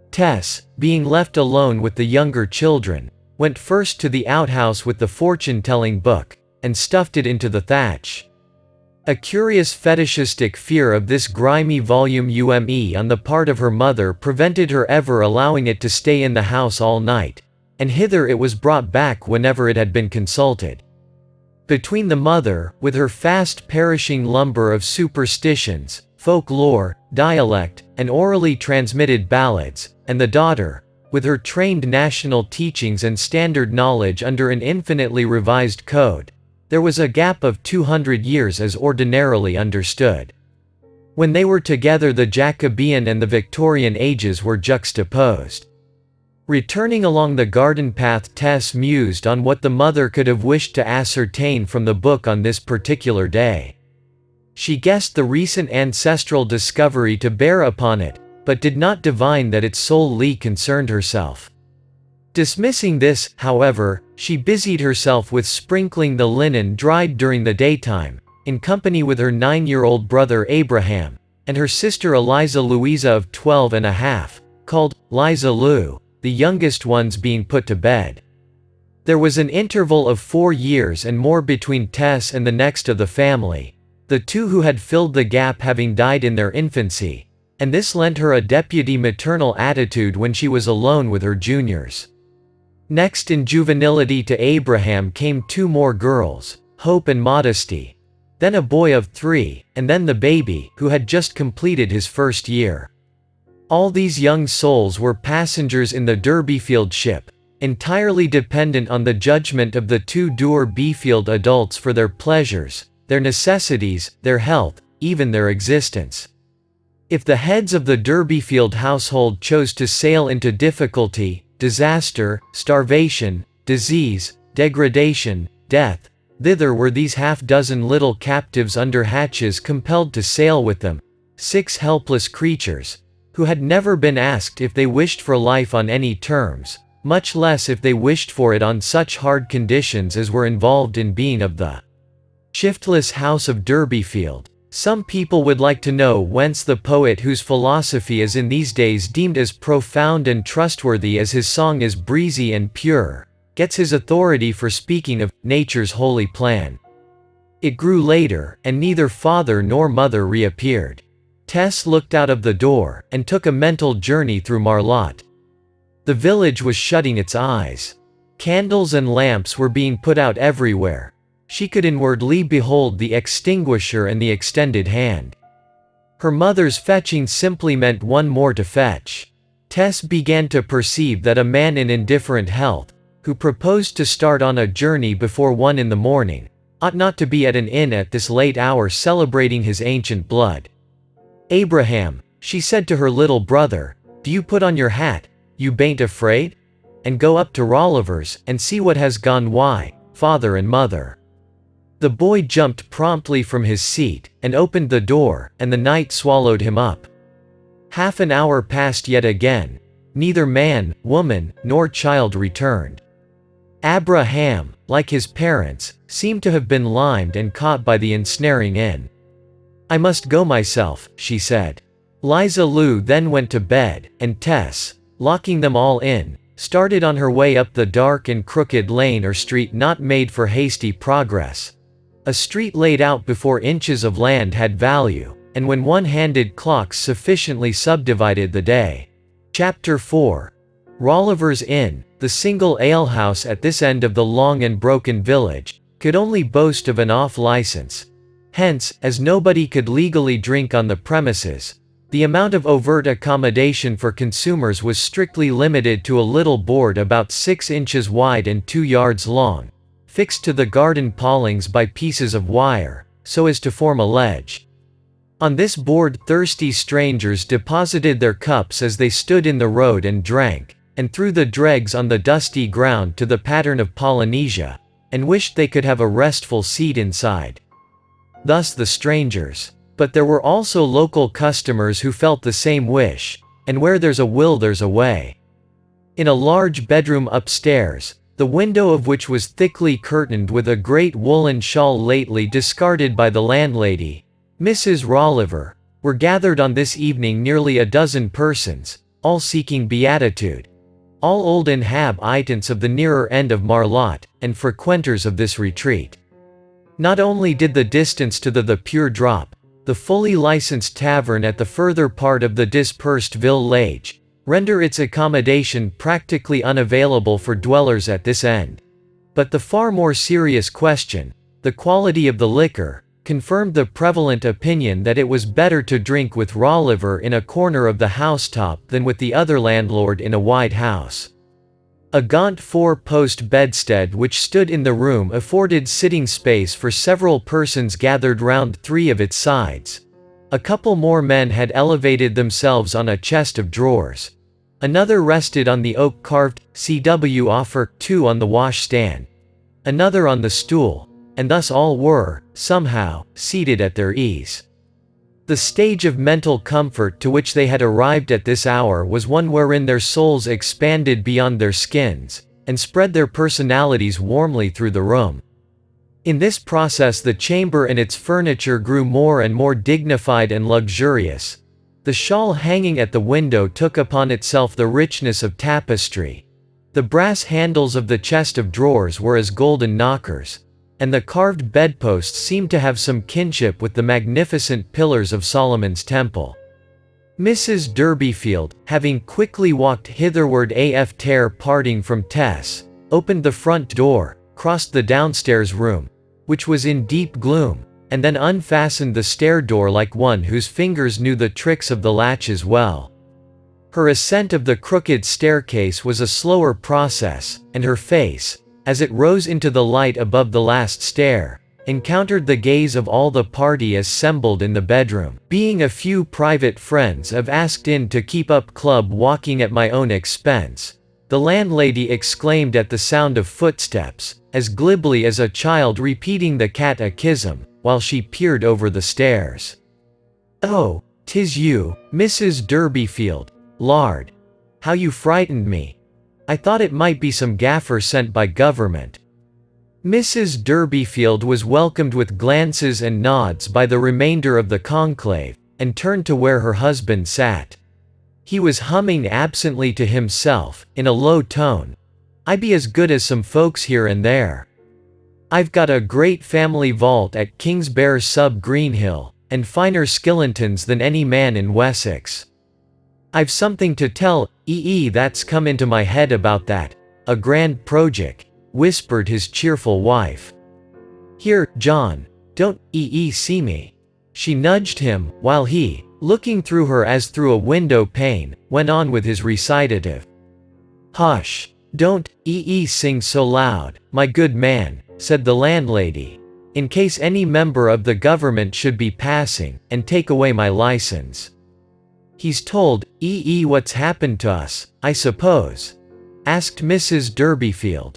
Tess, being left alone with the younger children, went first to the outhouse with the fortune-telling book, and stuffed it into the thatch. A curious fetishistic fear of this grimy volume on the part of her mother prevented her ever allowing it to stay in the house all night, and hither it was brought back whenever it had been consulted. Between the mother, with her fast-perishing lumber of superstitions, folklore, dialect, and orally transmitted ballads, and the daughter, with her trained national teachings and standard knowledge under an infinitely revised code, there was a gap of 200 years as ordinarily understood. When they were together, the Jacobean and the Victorian ages were juxtaposed. Returning along the garden path, Tess mused on what the mother could have wished to ascertain from the book on this particular day. She guessed the recent ancestral discovery to bear upon it, but did not divine that it solely concerned herself. Dismissing this, however, she busied herself with sprinkling the linen dried during the daytime, in company with her 9-year-old brother Abraham, and her sister Eliza Louisa of 12 and a half, called Liza Lou, the youngest ones being put to bed. There was an interval of 4 years and more between Tess and the next of the family, the two who had filled the gap having died in their infancy, and this lent her a deputy maternal attitude when she was alone with her juniors. Next in juvenility to Abraham came 2 more girls, Hope and Modesty, then a boy of 3, and then the baby, who had just completed his first year. All these young souls were passengers in the Derbyfield ship, entirely dependent on the judgment of the 2 Derbyfield adults for their pleasures, their necessities, their health, even their existence. If the heads of the Derbyfield household chose to sail into difficulty, disaster, starvation, disease, degradation, death, thither were these half-dozen little captives under hatches compelled to sail with them, 6 helpless creatures, who had never been asked if they wished for life on any terms, much less if they wished for it on such hard conditions as were involved in being of the shiftless house of Derbyfield. Some people would like to know whence the poet, whose philosophy is in these days deemed as profound and trustworthy as his song is breezy and pure, gets his authority for speaking of nature's holy plan. It grew later, and neither father nor mother reappeared. Tess looked out of the door, and took a mental journey through Marlotte. The village was shutting its eyes. Candles and lamps were being put out everywhere. She could inwardly behold the extinguisher and the extended hand. Her mother's fetching simply meant one more to fetch. Tess began to perceive that a man in indifferent health, who proposed to start on a journey before 1 in the morning, ought not to be at an inn at this late hour celebrating his ancient blood. "Abraham," she said to her little brother, "do you put on your hat, you bain't afraid? And go up to Rolliver's, and see what has gone why, father and mother." The boy jumped promptly from his seat, and opened the door, and the night swallowed him up. Half an hour passed yet again. Neither man, woman, nor child returned. Abraham, like his parents, seemed to have been limed and caught by the ensnaring inn. "I must go myself," she said. Liza Lou then went to bed, and Tess, locking them all in, started on her way up the dark and crooked lane or street not made for hasty progress. A street laid out before inches of land had value, and when one-handed clocks sufficiently subdivided the day. Chapter 4. Rolliver's Inn, the single alehouse at this end of the long and broken village, could only boast of an off-license. Hence, as nobody could legally drink on the premises, the amount of overt accommodation for consumers was strictly limited to a little board about 6 inches wide and 2 yards long, fixed to the garden palings by pieces of wire, so as to form a ledge. On this board thirsty strangers deposited their cups as they stood in the road and drank, and threw the dregs on the dusty ground to the pattern of Polynesia, and wished they could have a restful seat inside. Thus the strangers. But there were also local customers who felt the same wish, and where there's a will there's a way. In a large bedroom upstairs, the window of which was thickly curtained with a great woolen shawl lately discarded by the landlady, Mrs. Rolliver, were gathered on this evening nearly a dozen persons, all seeking beatitude, all old inhabitants of the nearer end of Marlotte, and frequenters of this retreat. Not only did the distance to the Pure Drop, the fully licensed tavern at the further part of the dispersed village, render its accommodation practically unavailable for dwellers at this end. But the far more serious question, the quality of the liquor, confirmed the prevalent opinion that it was better to drink with Rolliver in a corner of the housetop than with the other landlord in a wide house. A gaunt four-post bedstead which stood in the room afforded sitting space for several persons gathered round three of its sides. A couple more men had elevated themselves on a chest of drawers. Another rested on the oak-carved CW offer, two on the washstand, another on the stool, and thus all were, somehow, seated at their ease. The stage of mental comfort to which they had arrived at this hour was one wherein their souls expanded beyond their skins, and spread their personalities warmly through the room. In this process the chamber and its furniture grew more and more dignified and luxurious. The shawl hanging at the window took upon itself the richness of tapestry. The brass handles of the chest of drawers were as golden knockers, and the carved bedposts seemed to have some kinship with the magnificent pillars of Solomon's temple. Mrs. Durbeyfield, having quickly walked hitherward after parting from Tess, opened the front door, crossed the downstairs room, which was in deep gloom, and then unfastened the stair door like one whose fingers knew the tricks of the latches well. Her ascent of the crooked staircase was a slower process, and her face, as it rose into the light above the last stair, encountered the gaze of all the party assembled in the bedroom. Being a few private friends I've asked in to keep up club walking at my own expense, the landlady exclaimed at the sound of footsteps, as glibly as a child repeating the catechism, while she peered over the stairs. "Oh, 'tis you, Mrs. Durbeyfield. Lard! How you frightened me. I thought it might be some gaffer sent by government." Mrs. Durbeyfield was welcomed with glances and nods by the remainder of the conclave, and turned to where her husband sat. He was humming absently to himself, in a low tone, "I be as good as some folks here and there. I've got a great family vault at Kingsbear sub Greenhill, and finer skillentons than any man in Wessex. I've something to tell that's come into my head about that, a grand project," whispered his cheerful wife. "Here, John, don't see me." She nudged him, while he, looking through her as through a window pane, went on with his recitative. "Hush, don't sing so loud, my good man," said the landlady, "in case any member of the government should be passing, and take away my license." "He's told what's happened to us, I suppose?" asked Mrs. Durbeyfield.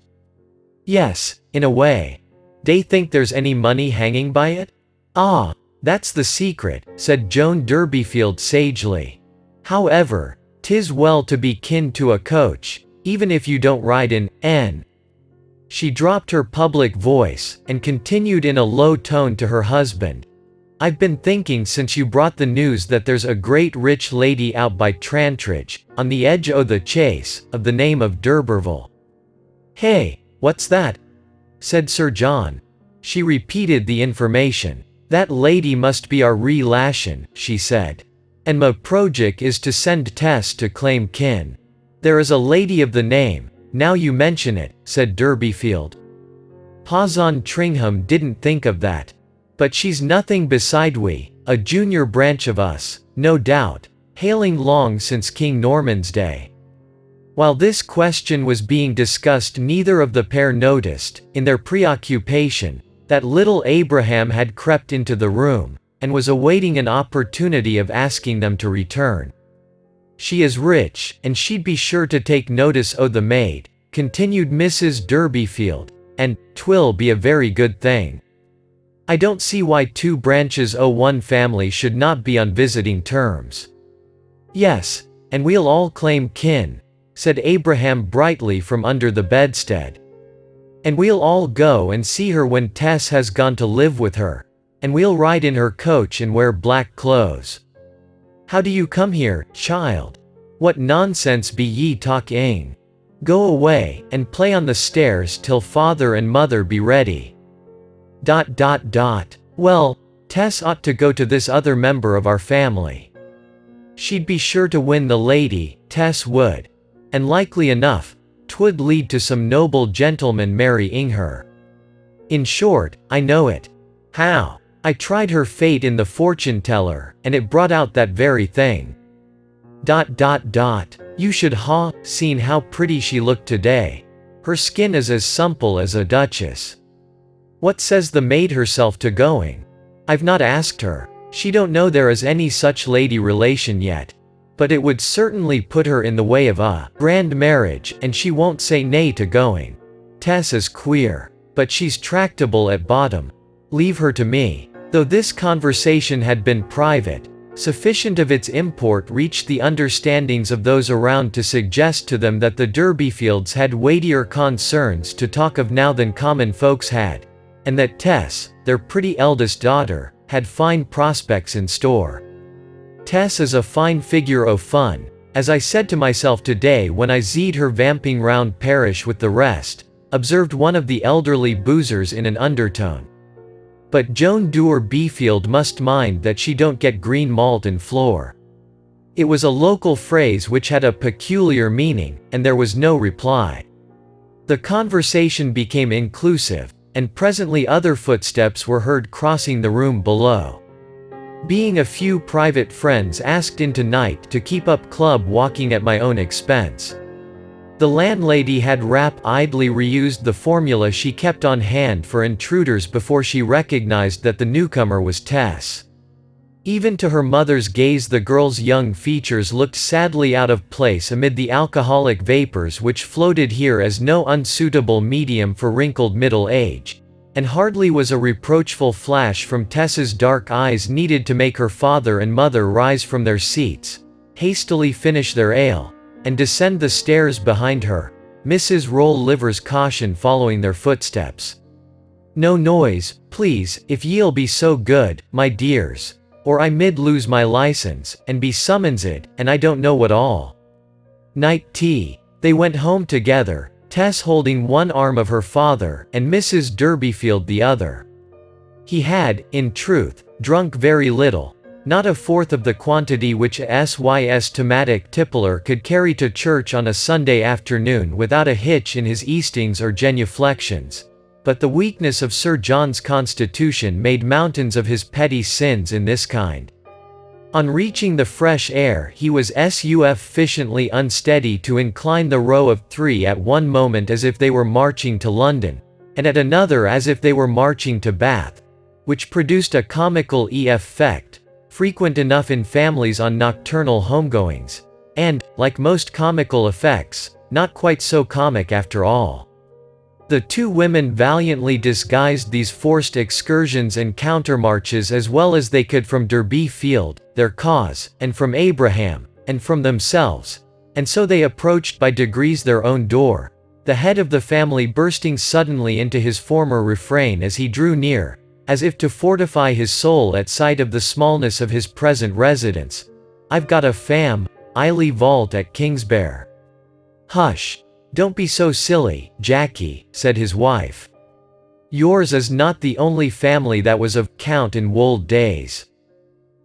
"Yes, in a way. They think there's any money hanging by it?" "Ah, that's the secret," said Joan Durbeyfield sagely. "However, 'tis well to be kin to a coach, even if you don't ride in n." She dropped her public voice, and continued in a low tone to her husband, "I've been thinking since you brought the news that there's a great rich lady out by Trantridge, on the edge o' the chase, of the name of D'Urberville." "Hey, what's that?" said Sir John. She repeated the information. "That lady must be our relation," she said. "And my project is to send Tess to claim kin. There is a lady of the name, now you mention it," said Durbeyfield. "Pazon Tringham didn't think of that. But she's nothing beside we, a junior branch of us, no doubt, hailing long since King Norman's day." While this question was being discussed neither of the pair noticed, in their preoccupation, that little Abraham had crept into the room, and was awaiting an opportunity of asking them to return. "She is rich, and she'd be sure to take notice o' the maid," continued Mrs. Durbeyfield, "and 'twill be a very good thing. I don't see why two branches o' one family should not be on visiting terms." "Yes, and we'll all claim kin," said Abraham brightly from under the bedstead. "And we'll all go and see her when Tess has gone to live with her, and we'll ride in her coach and wear black clothes. How do you come here, child? What nonsense be ye talking? Go away, and play on the stairs till father and mother be ready. ... Well, Tess ought to go to this other member of our family. She'd be sure to win the lady, Tess would. And likely enough, 'twould lead to some noble gentleman marrying her. In short, I know it. How? I tried her fate in the fortune teller, and it brought out that very thing. ... You should ha' seen how pretty she looked today. Her skin is as supple as a duchess. What says the maid herself to going? I've not asked her. She don't know there is any such lady relation yet. But it would certainly put her in the way of a grand marriage, and she won't say nay to going. Tess is queer, but she's tractable at bottom. Leave her to me." Though this conversation had been private, sufficient of its import reached the understandings of those around to suggest to them that the Durbeyfields had weightier concerns to talk of now than common folks had, and that Tess, their pretty eldest daughter, had fine prospects in store. "Tess is a fine figure o' fun, as I said to myself today when I zeed her vamping round parish with the rest," observed one of the elderly boozers in an undertone. "But Joan Durbeyfield must mind that she don't get green malt in floor." It was a local phrase which had a peculiar meaning, and there was no reply. The conversation became inclusive, and presently other footsteps were heard crossing the room below. Being a few private friends asked in tonight to keep up club walking at my own expense. The landlady had rapidly reused the formula she kept on hand for intruders before she recognized that the newcomer was Tess. Even to her mother's gaze the girl's young features looked sadly out of place amid the alcoholic vapors which floated here as no unsuitable medium for wrinkled middle age, and hardly was a reproachful flash from Tess's dark eyes needed to make her father and mother rise from their seats, hastily finish their ale, and descend the stairs behind her, Mrs. Roll-Liver's caution following their footsteps. "No noise, please, if ye'll be so good, my dears, or I mid lose my license, and be summonsed, and I don't know what all." Night tea. They went home together, Tess holding one arm of her father, and Mrs. Durbeyfield the other. He had, in truth, drunk very little, not a fourth of the quantity which a Sys tippler could carry to church on a Sunday afternoon without a hitch in his eastings or genuflections, but the weakness of Sir John's constitution made mountains of his petty sins in this kind. On reaching the fresh air he was sufficiently unsteady to incline the row of three at one moment as if they were marching to London, and at another as if they were marching to Bath, which produced a comical effect, frequent enough in families on nocturnal homegoings, and, like most comical effects, not quite so comic after all. The two women valiantly disguised these forced excursions and countermarches as well as they could from Durbeyfield, their cause, and from Abraham, and from themselves, and so they approached by degrees their own door, the head of the family bursting suddenly into his former refrain as he drew near, as if to fortify his soul at sight of the smallness of his present residence. "I've got a I'ly vault at Kingsbear." "Hush! Don't be so silly, Jackie," said his wife. "Yours is not the only family that was of count in wold days.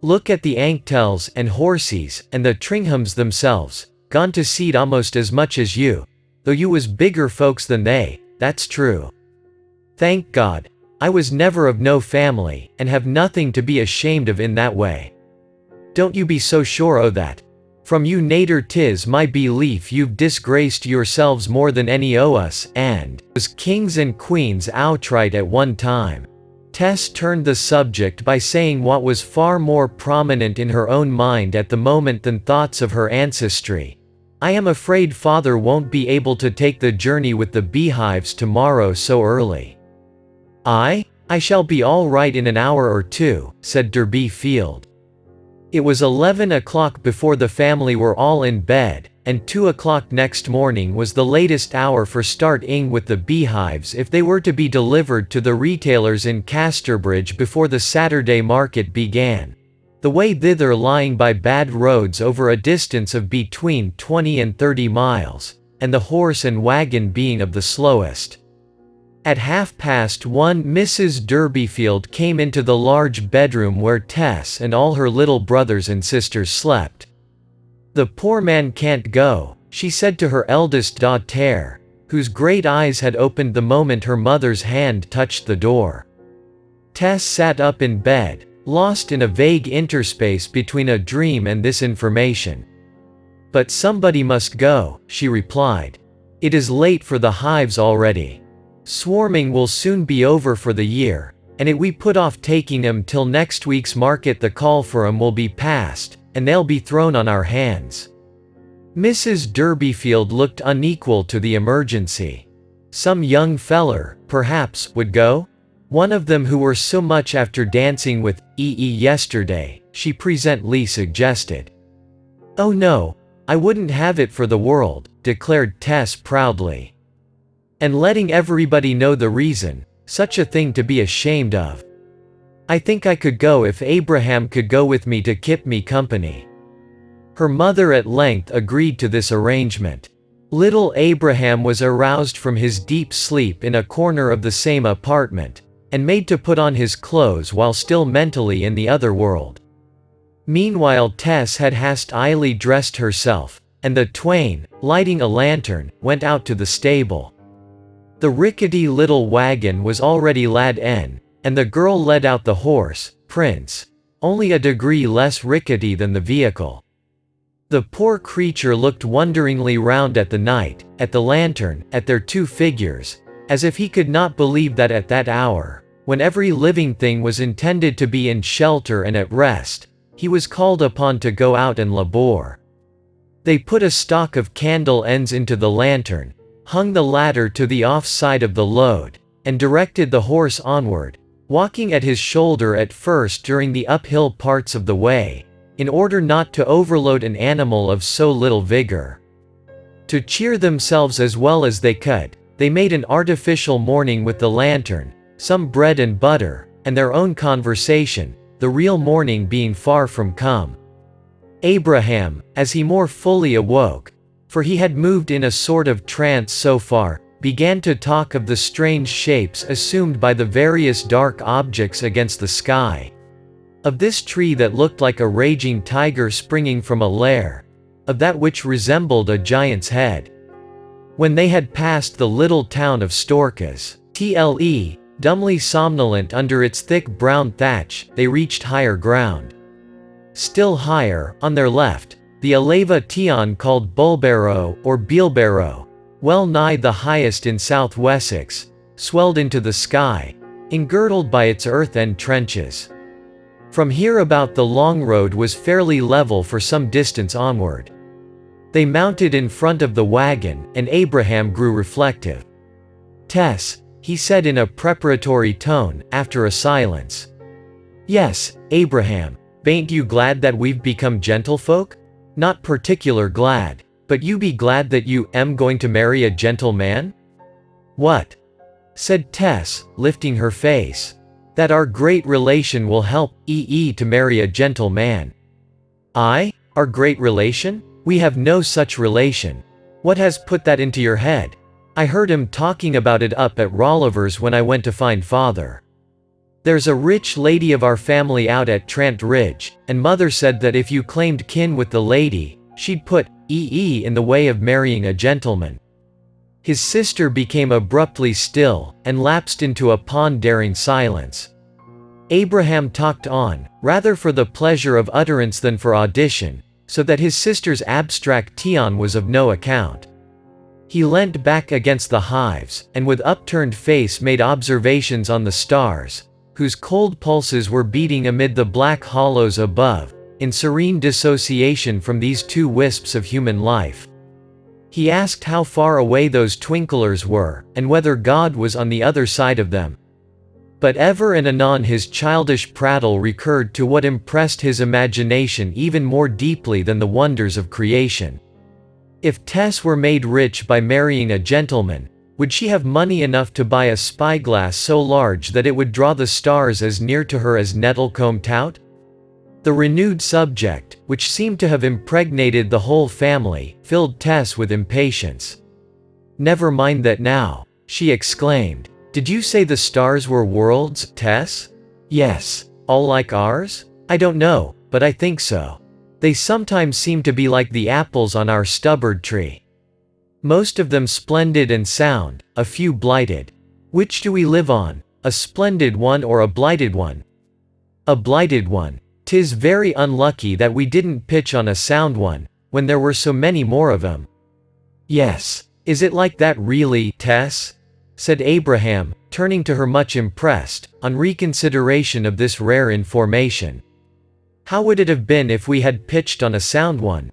Look at the Anktels and Horseys and the Tringhams themselves, gone to seed almost as much as you, though you was bigger folks than they, that's true. Thank God, I was never of no family, and have nothing to be ashamed of in that way. Don't you be so sure o' that. From you nater 'tis my belief you've disgraced yourselves more than any o' us, and was kings and queens outright at one time." Tess turned the subject by saying what was far more prominent in her own mind at the moment than thoughts of her ancestry. "I am afraid father won't be able to take the journey with the beehives tomorrow so early." I shall be all right in an hour or two," said Derby Field. It was 11 o'clock before the family were all in bed, and 2 o'clock next morning was the latest hour for starting with the beehives if they were to be delivered to the retailers in Casterbridge before the Saturday market began, the way thither lying by bad roads over a distance of between 20 and 30 miles, and the horse and wagon being of the slowest. At 1:30, Mrs. Derbyfield came into the large bedroom where Tess and all her little brothers and sisters slept. "The poor man can't go," she said to her eldest daughter, whose great eyes had opened the moment her mother's hand touched the door. Tess sat up in bed, lost in a vague interspace between a dream and this information. "But somebody must go," she replied. "It is late for the hives already. Swarming will soon be over for the year, and if we put off taking 'em till next week's market the call for 'em will be past, and they'll be thrown on our hands." Mrs. Derbyfield looked unequal to the emergency. "Some young feller, perhaps, would go? One of them who were so much after dancing with yesterday," she presently suggested. "Oh no, I wouldn't have it for the world," declared Tess proudly. "And letting everybody know the reason, such a thing to be ashamed of. I think I could go if Abraham could go with me to keep me company." Her mother at length agreed to this arrangement. Little Abraham was aroused from his deep sleep in a corner of the same apartment, and made to put on his clothes while still mentally in the other world. Meanwhile Tess had hastily dressed herself, and the twain, lighting a lantern, went out to the stable. The rickety little wagon was already led in, and the girl led out the horse, Prince, only a degree less rickety than the vehicle. The poor creature looked wonderingly round at the night, at the lantern, at their two figures, as if he could not believe that at that hour, when every living thing was intended to be in shelter and at rest, he was called upon to go out and labour. They put a stock of candle ends into the lantern, hung the latter to the off side of the load, and directed the horse onward, walking at his shoulder at first during the uphill parts of the way, in order not to overload an animal of so little vigor. To cheer themselves as well as they could, they made an artificial morning with the lantern, some bread and butter, and their own conversation, the real morning being far from come. Abraham, as he more fully awoke, for he had moved in a sort of trance so far, began to talk of the strange shapes assumed by the various dark objects against the sky. Of this tree that looked like a raging tiger springing from a lair, of that which resembled a giant's head. When they had passed the little town of Storkas, dumbly somnolent under its thick brown thatch, they reached higher ground. Still higher, on their left, the Aleva Tion called Bulbarrow or Beelbarrow, well nigh the highest in South Wessex, swelled into the sky, engirdled by its earth-end trenches. From here about the long road was fairly level for some distance onward. They mounted in front of the wagon, and Abraham grew reflective. "Tess," he said in a preparatory tone, after a silence. "Yes, Abraham, bain't you glad that we've become gentlefolk? Not particular glad, but you be glad that you am going to marry a gentleman?" "What?" said Tess, lifting her face. "That our great relation will help to marry a gentleman." "I? Our great relation? We have no such relation. What has put that into your head? I heard him talking about it up at Rolliver's when I went to find father. There's a rich lady of our family out at Trant Ridge, and mother said that if you claimed kin with the lady, she'd put in the way of marrying a gentleman." His sister became abruptly still, and lapsed into a pondering silence. Abraham talked on, rather for the pleasure of utterance than for audition, so that his sister's abstraction was of no account. He leant back against the hives, and with upturned face made observations on the stars, whose cold pulses were beating amid the black hollows above, in serene dissociation from these two wisps of human life. He asked how far away those twinklers were, and whether God was on the other side of them. But ever and anon his childish prattle recurred to what impressed his imagination even more deeply than the wonders of creation. If Tess were made rich by marrying a gentleman, would she have money enough to buy a spyglass so large that it would draw the stars as near to her as Nettlecombe Tout? The renewed subject, which seemed to have impregnated the whole family, filled Tess with impatience. "Never mind that now," she exclaimed. "Did you say the stars were worlds, Tess?" "Yes. All like ours? I don't know, but I think so. They sometimes seem to be like the apples on our stubboard tree. Most of them splendid and sound, a few blighted. Which do we live on, a splendid one or a blighted one?" "A blighted one. 'Tis very unlucky that we didn't pitch on a sound one, when there were so many more of 'em." "Yes. Is it like that really, Tess?" said Abraham, turning to her much impressed, on reconsideration of this rare information. "How would it have been if we had pitched on a sound one?"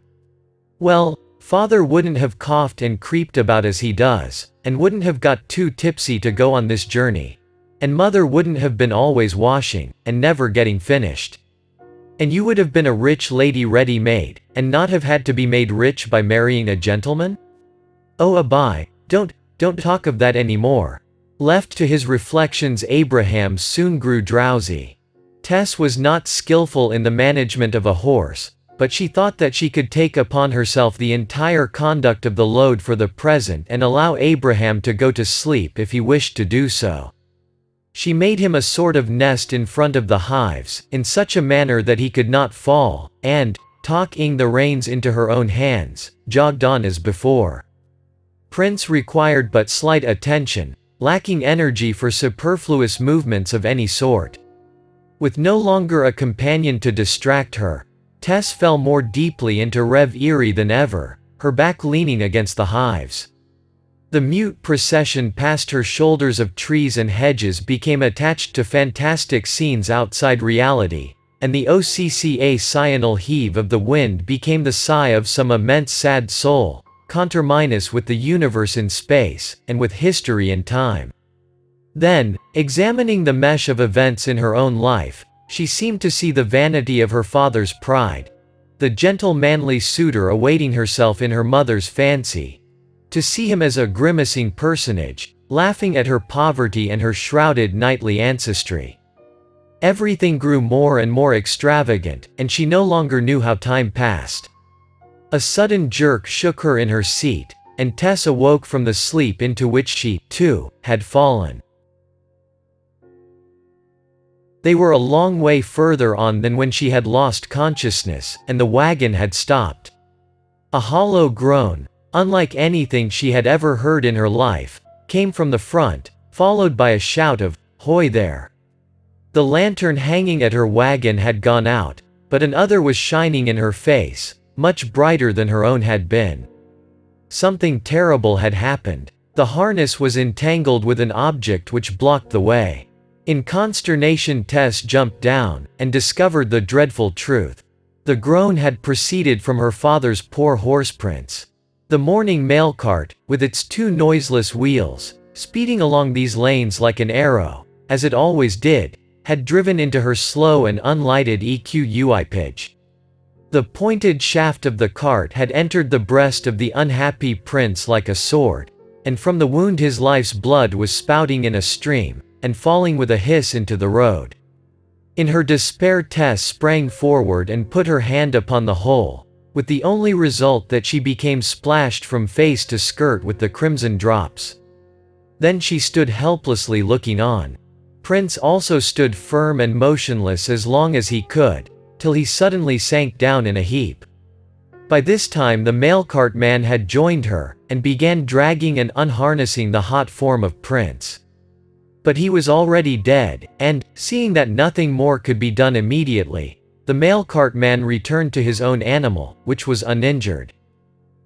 "Well, Father wouldn't have coughed and creeped about as he does, and wouldn't have got too tipsy to go on this journey. And Mother wouldn't have been always washing, and never getting finished. And you would have been a rich lady ready-made, and not have had to be made rich by marrying a gentleman?" "Oh Abai, don't talk of that any more." Left to his reflections, Abraham soon grew drowsy. Tess was not skillful in the management of a horse, but she thought that she could take upon herself the entire conduct of the load for the present and allow Abraham to go to sleep if he wished to do so. She made him a sort of nest in front of the hives, in such a manner that he could not fall, and, taking the reins into her own hands, jogged on as before. Prince required but slight attention, lacking energy for superfluous movements of any sort. With no longer a companion to distract her, Tess fell more deeply into reverie than ever, her back leaning against the hives. The mute procession past her shoulders of trees and hedges became attached to fantastic scenes outside reality, and the occasional heave of the wind became the sigh of some immense sad soul, conterminous with the universe in space, and with history and time. Then, examining the mesh of events in her own life, she seemed to see the vanity of her father's pride, the gentle manly suitor awaiting herself in her mother's fancy, to see him as a grimacing personage, laughing at her poverty and her shrouded knightly ancestry. Everything grew more and more extravagant, and she no longer knew how time passed. A sudden jerk shook her in her seat, and Tess awoke from the sleep into which she, too, had fallen. They were a long way further on than when she had lost consciousness, and the wagon had stopped. A hollow groan, unlike anything she had ever heard in her life, came from the front, followed by a shout of, "Hoy there!" The lantern hanging at her wagon had gone out, but another was shining in her face, much brighter than her own had been. Something terrible had happened. The harness was entangled with an object which blocked the way. In consternation, Tess jumped down, and discovered the dreadful truth. The groan had proceeded from her father's poor horse Prince. The morning mail cart, with its two noiseless wheels, speeding along these lanes like an arrow, as it always did, had driven into her slow and unlighted equipage. The pointed shaft of the cart had entered the breast of the unhappy prince like a sword, and from the wound his life's blood was spouting in a stream, and falling with a hiss into the road. In her despair, Tess sprang forward and put her hand upon the hole, with the only result that she became splashed from face to skirt with the crimson drops. Then she stood helplessly looking on. Prince also stood firm and motionless as long as he could, till he suddenly sank down in a heap. By this time the mailcart man had joined her, and began dragging and unharnessing the hot form of Prince. But he was already dead, and, seeing that nothing more could be done immediately, the mailcart man returned to his own animal, which was uninjured.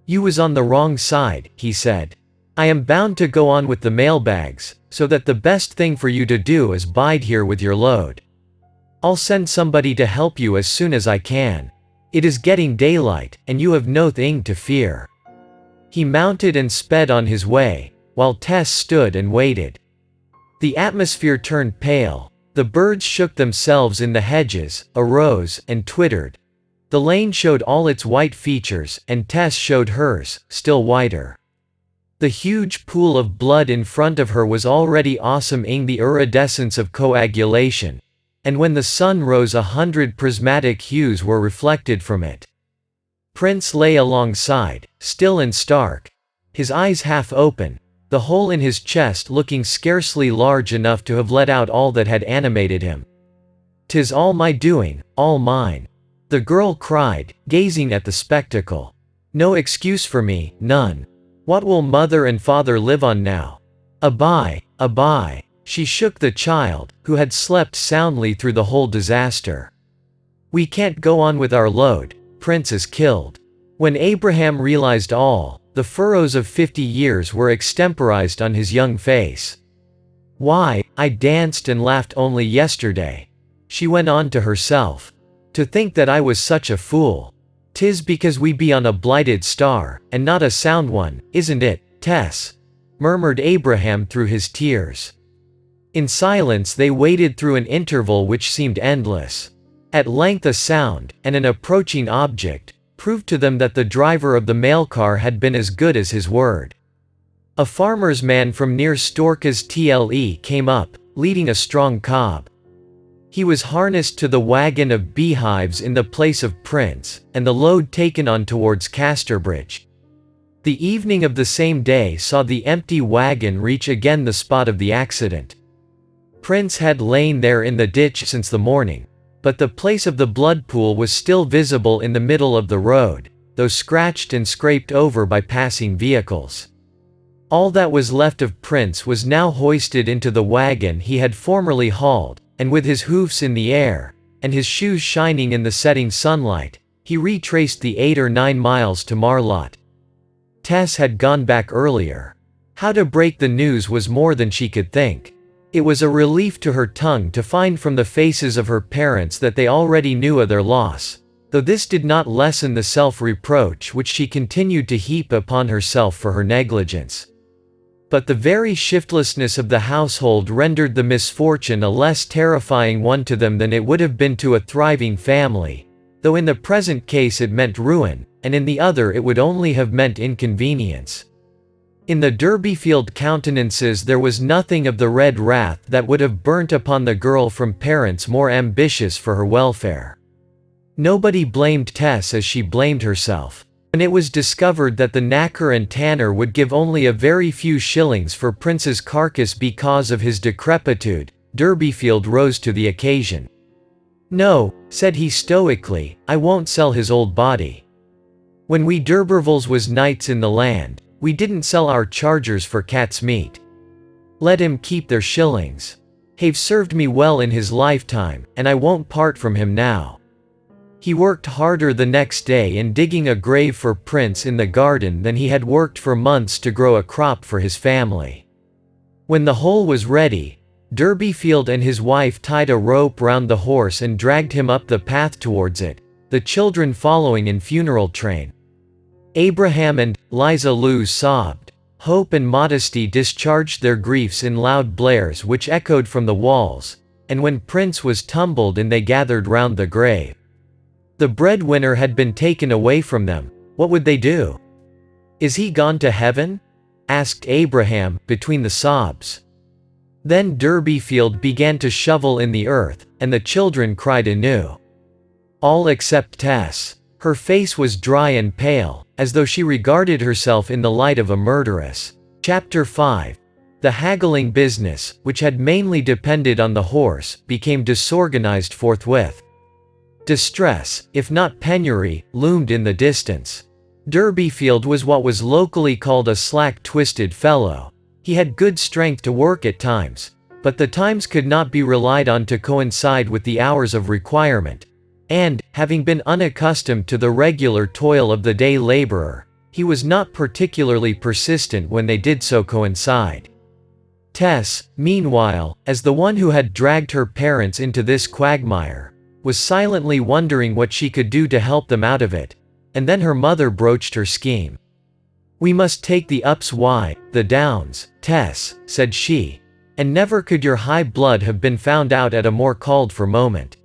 "You was on the wrong side," he said. I am bound to go on with the mailbags, so that the best thing for you to do is bide here with your load. I'll send somebody to help you as soon as I can. It is getting daylight, and you have no thing to fear." He mounted and sped on his way, while Tess stood and waited. The atmosphere turned pale. The birds shook themselves in the hedges, arose, and twittered. The lane showed all its white features, and Tess showed hers, still whiter. The huge pool of blood in front of her was already awesome-ing the iridescence of coagulation, and when the sun rose 100 prismatic hues were reflected from it. Prince lay alongside, still and stark, his eyes half open, the hole in his chest looking scarcely large enough to have let out all that had animated him. "'Tis all my doing, all mine," the girl cried, gazing at the spectacle. "No excuse for me, none. What will mother and father live on now? Abai, Abai." She shook the child, who had slept soundly through the whole disaster. "We can't go on with our load, Prince is killed." When Abraham realized all, the furrows of 50 years were extemporized on his young face. "Why, I danced and laughed only yesterday," she went on to herself. "To think that I was such a fool. 'Tis because we be on a blighted star, and not a sound one, isn't it, Tess?" murmured Abraham through his tears. In silence they waited through an interval which seemed endless. At length a sound, and an approaching object, proved to them that the driver of the mail car had been as good as his word. A farmer's man from near Storka's Tle came up, leading a strong cob. He was harnessed to the wagon of beehives in the place of Prince, and the load taken on towards Casterbridge. The evening of the same day saw the empty wagon reach again the spot of the accident. Prince had lain there in the ditch since the morning, but the place of the blood pool was still visible in the middle of the road, though scratched and scraped over by passing vehicles. All that was left of Prince was now hoisted into the wagon he had formerly hauled, and with his hoofs in the air, and his shoes shining in the setting sunlight, he retraced the 8 or 9 miles to Marlott. Tess had gone back earlier. How to break the news was more than she could think. It was a relief to her tongue to find from the faces of her parents that they already knew of their loss, though this did not lessen the self-reproach which she continued to heap upon herself for her negligence. But the very shiftlessness of the household rendered the misfortune a less terrifying one to them than it would have been to a thriving family, though in the present case it meant ruin, and in the other it would only have meant inconvenience. In the Derbyfield countenances there was nothing of the red wrath that would have burnt upon the girl from parents more ambitious for her welfare. Nobody blamed Tess as she blamed herself. When it was discovered that the knacker and tanner would give only a very few shillings for Prince's carcass because of his decrepitude, Derbyfield rose to the occasion. "No," said he stoically, "I won't sell his old body. When we D'Urbervilles was knights in the land, we didn't sell our chargers for cat's meat. Let him keep their shillings. He've served me well in his lifetime, and I won't part from him now." He worked harder the next day in digging a grave for Prince in the garden than he had worked for months to grow a crop for his family. When the hole was ready, Derbyfield and his wife tied a rope round the horse and dragged him up the path towards it, the children following in funeral train. Abraham and Liza Lou sobbed. Hope and modesty discharged their griefs in loud blares which echoed from the walls, and when Prince was tumbled in they gathered round the grave. The breadwinner had been taken away from them. What would they do? "Is he gone to heaven?" asked Abraham, between the sobs. Then Derbyfield began to shovel in the earth, and the children cried anew. All except Tess. Her face was dry and pale, as though she regarded herself in the light of a murderess. Chapter 5. The haggling business, which had mainly depended on the horse, became disorganized forthwith. Distress, if not penury, loomed in the distance. Derbyfield was what was locally called a slack-twisted fellow. He had good strength to work at times, but the times could not be relied on to coincide with the hours of requirement, and, having been unaccustomed to the regular toil of the day laborer, he was not particularly persistent when they did so coincide. Tess, meanwhile, as the one who had dragged her parents into this quagmire, was silently wondering what she could do to help them out of it, and then her mother broached her scheme. "We must take the ups why, the downs, Tess," said she, "and never could your high blood have been found out at a more called for moment.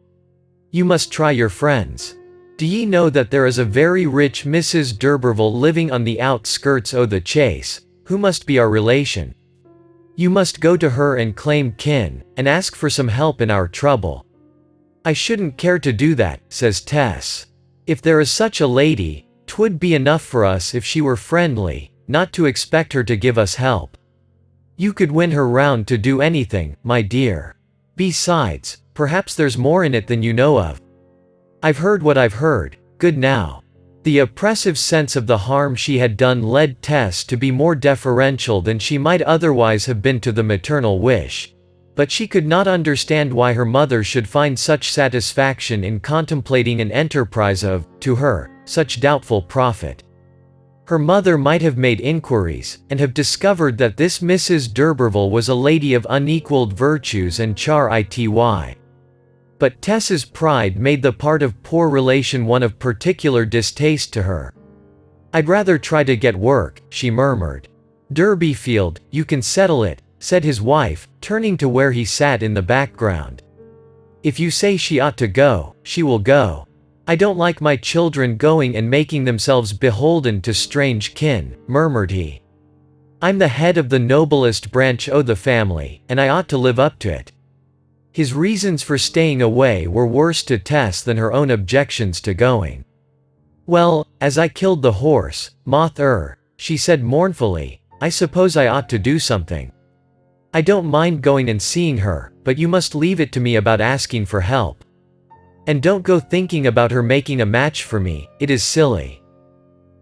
You must try your friends. Do ye know that there is a very rich Mrs. d'Urberville living on the outskirts o' the Chase, who must be our relation? You must go to her and claim kin, and ask for some help in our trouble." "I shouldn't care to do that," says Tess. "If there is such a lady, 'twould be enough for us if she were friendly, not to expect her to give us help. You could win her round to do anything, my dear. Besides, perhaps there's more in it than you know of." "I've heard what I've heard, good now." The oppressive sense of the harm she had done led Tess to be more deferential than she might otherwise have been to the maternal wish. But she could not understand why her mother should find such satisfaction in contemplating an enterprise of, to her, such doubtful profit. Her mother might have made inquiries, and have discovered that this Mrs. d'Urberville was a lady of unequaled virtues and charity. But Tess's pride made the part of poor relation one of particular distaste to her. "I'd rather try to get work," she murmured. "Durbeyfield, you can settle it," said his wife, turning to where he sat in the background. "If you say she ought to go, she will go. I don't like my children going and making themselves beholden to strange kin," murmured he. "I'm the head of the noblest branch o' the family, and I ought to live up to it." His reasons for staying away were worse to Tess than her own objections to going. "Well, as I killed the horse, she said mournfully, I suppose I ought to do something. I don't mind going and seeing her, but you must leave it to me about asking for help. And don't go thinking about her making a match for me, it is silly."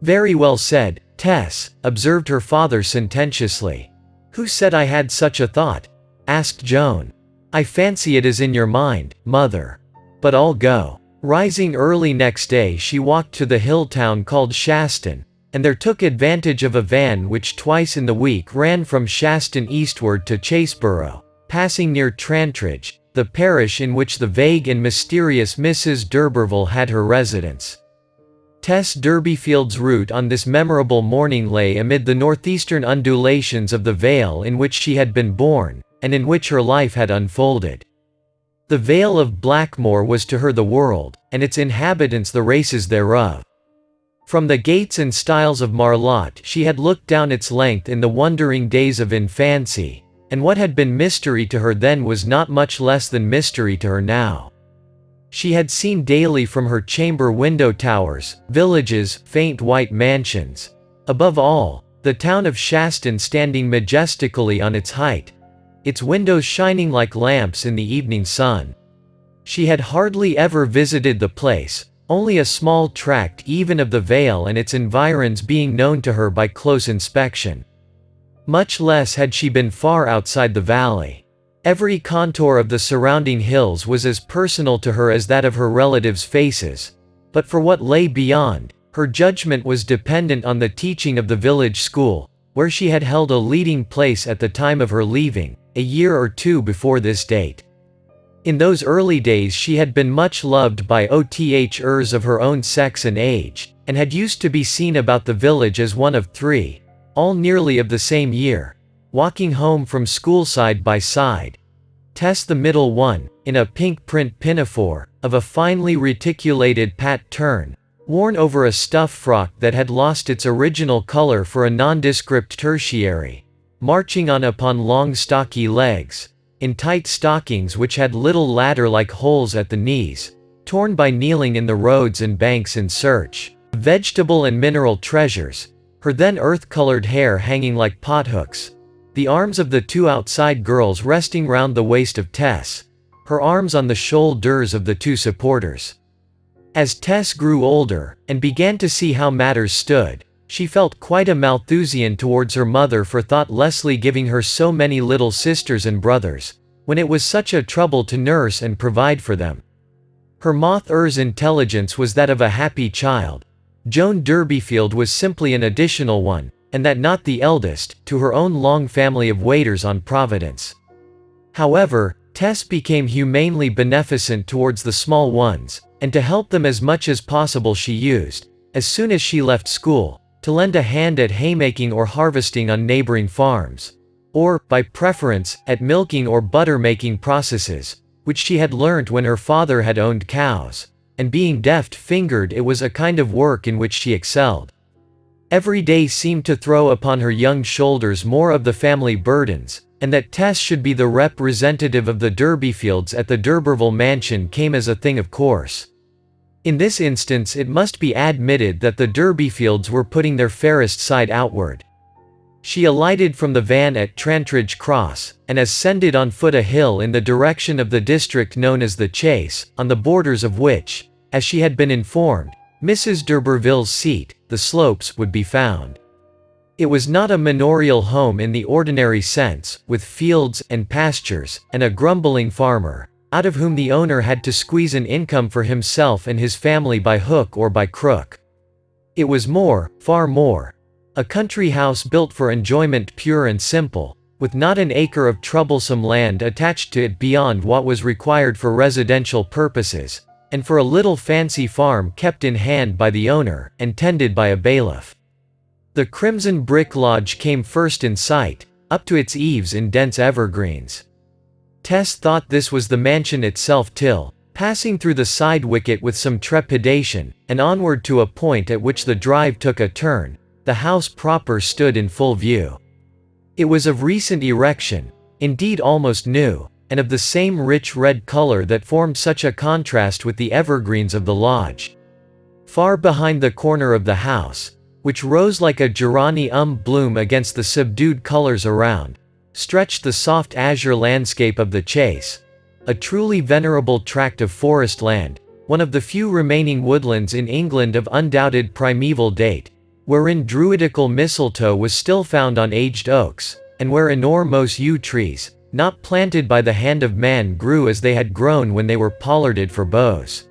"Very well said, Tess," observed her father sententiously. "Who said I had such a thought?" asked Joan. "I fancy it is in your mind, mother. But I'll go." Rising early next day she walked to the hill town called Shaston, and there took advantage of a van which twice in the week ran from Shaston eastward to Chaseborough, passing near Trantridge, the parish in which the vague and mysterious Mrs. d'Urberville had her residence. Tess Durbeyfield's route on this memorable morning lay amid the northeastern undulations of the vale in which she had been born, and in which her life had unfolded. The Vale of Blackmore was to her the world, and its inhabitants the races thereof. From the gates and stiles of Marlott she had looked down its length in the wondering days of infancy, and what had been mystery to her then was not much less than mystery to her now. She had seen daily from her chamber window towers, villages, faint white mansions. Above all, the town of Shaston standing majestically on its height, its windows shining like lamps in the evening sun. She had hardly ever visited the place, only a small tract even of the vale and its environs being known to her by close inspection. Much less had she been far outside the valley. Every contour of the surrounding hills was as personal to her as that of her relatives' faces, but for what lay beyond, her judgment was dependent on the teaching of the village school, where she had held a leading place at the time of her leaving, a year or two before this date. In those early days she had been much loved by others of her own sex and age, and had used to be seen about the village as one of three, all nearly of the same year, walking home from school side by side. Tess the middle one, in a pink print pinafore, of a finely reticulated pattern, worn over a stuff frock that had lost its original color for a nondescript tertiary, marching on upon long stocky legs, in tight stockings which had little ladder-like holes at the knees, torn by kneeling in the roads and banks in search of vegetable and mineral treasures, her then earth-colored hair hanging like pothooks, the arms of the two outside girls resting round the waist of Tess, her arms on the shoulders of the two supporters. As Tess grew older, and began to see how matters stood, she felt quite a Malthusian towards her mother for thoughtlessly giving her so many little sisters and brothers, when it was such a trouble to nurse and provide for them. Her mother's intelligence was that of a happy child, Joan Durbeyfield was simply an additional one, and that not the eldest, to her own long family of waiters on Providence. However, Tess became humanely beneficent towards the small ones, and to help them as much as possible she used, as soon as she left school, to lend a hand at haymaking or harvesting on neighboring farms, or, by preference, at milking or butter-making processes, which she had learnt when her father had owned cows, and being deft-fingered it was a kind of work in which she excelled. Every day seemed to throw upon her young shoulders more of the family burdens, and that Tess should be the representative of the Durbeyfields at the d'Urberville mansion came as a thing of course. In this instance it must be admitted that the Durbeyfields were putting their fairest side outward. She alighted from the van at Trantridge Cross, and ascended on foot a hill in the direction of the district known as the Chase, on the borders of which, as she had been informed, Mrs. d'Urberville's seat, the Slopes, would be found. It was not a manorial home in the ordinary sense, with fields and pastures, and a grumbling farmer, out of whom the owner had to squeeze an income for himself and his family by hook or by crook. It was more, far more, a country house built for enjoyment pure and simple, with not an acre of troublesome land attached to it beyond what was required for residential purposes, and for a little fancy farm kept in hand by the owner, and tended by a bailiff. The crimson brick lodge came first in sight, up to its eaves in dense evergreens. Tess thought this was the mansion itself till, passing through the side wicket with some trepidation, and onward to a point at which the drive took a turn, the house proper stood in full view. It was of recent erection, indeed almost new, and of the same rich red color that formed such a contrast with the evergreens of the lodge. Far behind the corner of the house, which rose like a geranium bloom against the subdued colors around, stretched the soft azure landscape of the Chase, a truly venerable tract of forest land, one of the few remaining woodlands in England of undoubted primeval date, wherein druidical mistletoe was still found on aged oaks, and where enormous yew trees, not planted by the hand of man, grew as they had grown when they were pollarded for bows.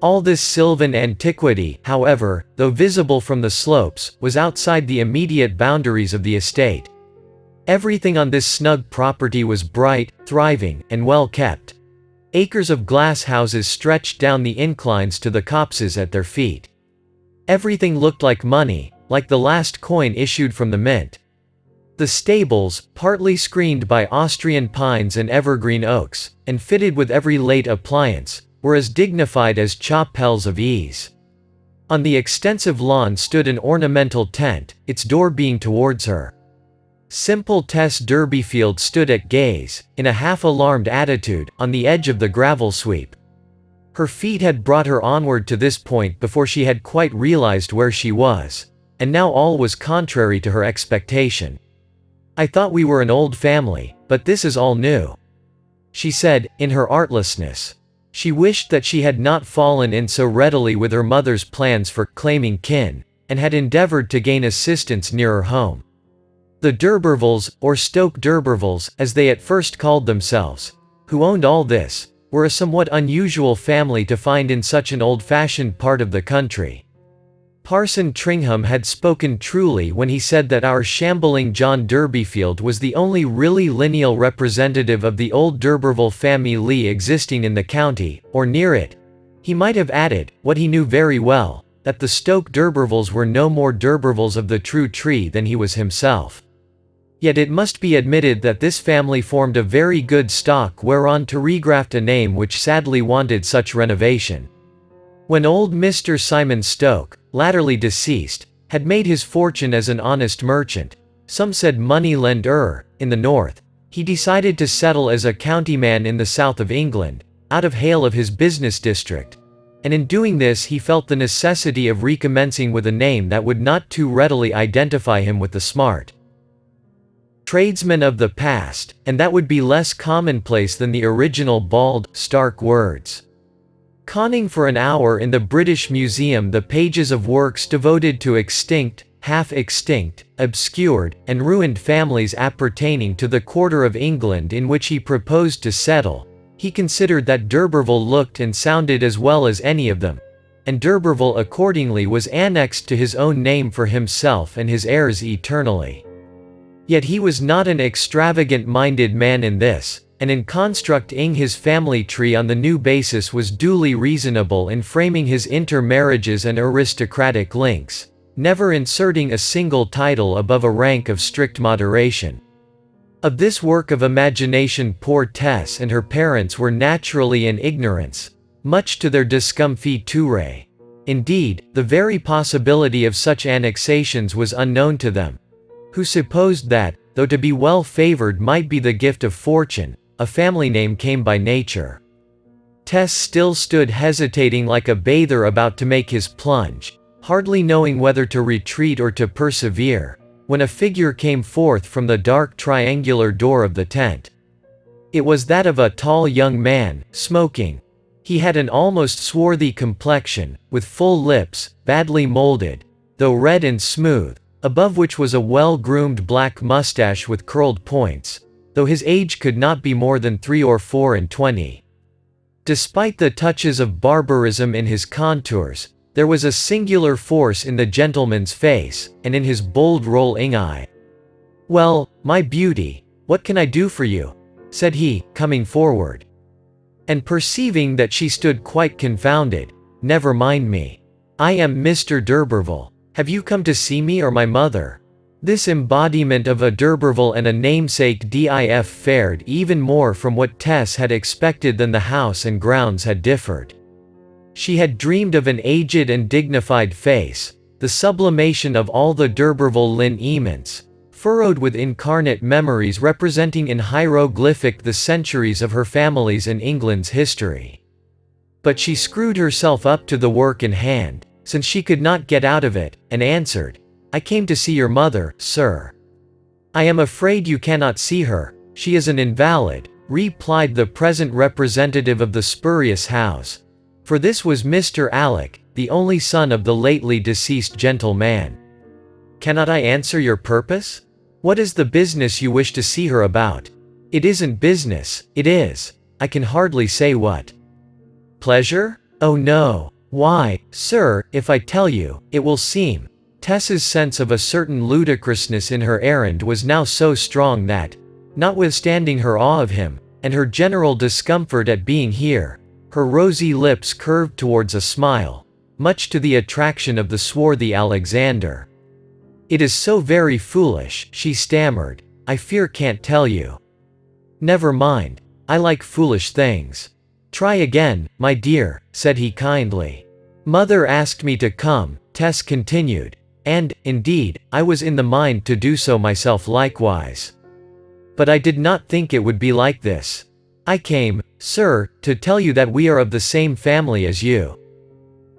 All this sylvan antiquity, however, though visible from the slopes, was outside the immediate boundaries of the estate. Everything on this snug property was bright, thriving, and well kept. Acres of glass houses stretched down the inclines to the copses at their feet. Everything looked like money, like the last coin issued from the mint. The stables, partly screened by Austrian pines and evergreen oaks, and fitted with every late appliance, were as dignified as chapels of ease. On the extensive lawn stood an ornamental tent, its door being towards her. Simple Tess Durbeyfield stood at gaze, in a half-alarmed attitude, on the edge of the gravel sweep. Her feet had brought her onward to this point before she had quite realized where she was, and now all was contrary to her expectation. "I thought we were an old family, but this is all new," she said, in her artlessness. She wished that she had not fallen in so readily with her mother's plans for claiming kin, and had endeavored to gain assistance nearer home. The d'Urbervilles, or Stoke d'Urbervilles, as they at first called themselves, who owned all this, were a somewhat unusual family to find in such an old-fashioned part of the country. Parson Tringham had spoken truly when he said that our shambling John Durbeyfield was the only really lineal representative of the old d'Urberville family existing in the county, or near it. He might have added, what he knew very well, that the Stoke d'Urbervilles were no more d'Urbervilles of the true tree than he was himself. Yet it must be admitted that this family formed a very good stock whereon to regraft a name which sadly wanted such renovation. When old Mr. Simon Stoke, latterly deceased, had made his fortune as an honest merchant, some said money-lender, in the north, he decided to settle as a countyman in the south of England, out of hail of his business district, and in doing this he felt the necessity of recommencing with a name that would not too readily identify him with the smart tradesmen of the past, and that would be less commonplace than the original bald, stark words. Conning for an hour in the British Museum the pages of works devoted to extinct, half-extinct, obscured, and ruined families appertaining to the quarter of England in which he proposed to settle, he considered that d'Urberville looked and sounded as well as any of them, and d'Urberville accordingly was annexed to his own name for himself and his heirs eternally. Yet he was not an extravagant-minded man in this, and in constructing his family tree on the new basis was duly reasonable in framing his intermarriages and aristocratic links, never inserting a single title above a rank of strict moderation. Of this work of imagination poor Tess and her parents were naturally in ignorance, much to their discomfiture. Indeed, the very possibility of such annexations was unknown to them, who supposed that, though to be well favored might be the gift of fortune, a family name came by nature. Tess still stood hesitating like a bather about to make his plunge, hardly knowing whether to retreat or to persevere, when a figure came forth from the dark triangular door of the tent. It was that of a tall young man, smoking. He had an almost swarthy complexion, with full lips, badly molded, though red and smooth, above which was a well-groomed black mustache with curled points, though his age could not be more than 23 or 24. Despite the touches of barbarism in his contours, there was a singular force in the gentleman's face, and in his bold rolling eye. "Well, my beauty, what can I do for you?" said he, coming forward. And perceiving that she stood quite confounded, "Never mind me. I am Mr. d'Urberville. Have you come to see me or my mother?" This embodiment of a d'Urberville and a namesake DIF fared even more from what Tess had expected than the house and grounds had differed. She had dreamed of an aged and dignified face, the sublimation of all the d'Urberville lineaments, furrowed with incarnate memories representing in hieroglyphic the centuries of her family's and England's history. But she screwed herself up to the work in hand, since she could not get out of it, and answered, "I came to see your mother, sir." "I am afraid you cannot see her, she is an invalid," replied the present representative of the spurious house, for this was Mr. Alec, the only son of the lately deceased gentleman. "Cannot I answer your purpose? What is the business you wish to see her about?" "It isn't business, it is, I can hardly say what." "Pleasure? Oh no. Why, sir, if I tell you, it will seem—" Tess's sense of a certain ludicrousness in her errand was now so strong that, notwithstanding her awe of him, and her general discomfort at being here, her rosy lips curved towards a smile, much to the attraction of the swarthy Alexander. "It is so very foolish," she stammered, "I fear can't tell you." "Never mind, I like foolish things. Try again, my dear," said he kindly. "Mother asked me to come," Tess continued, "and, indeed, I was in the mind to do so myself likewise. But I did not think it would be like this. I came, sir, to tell you that we are of the same family as you."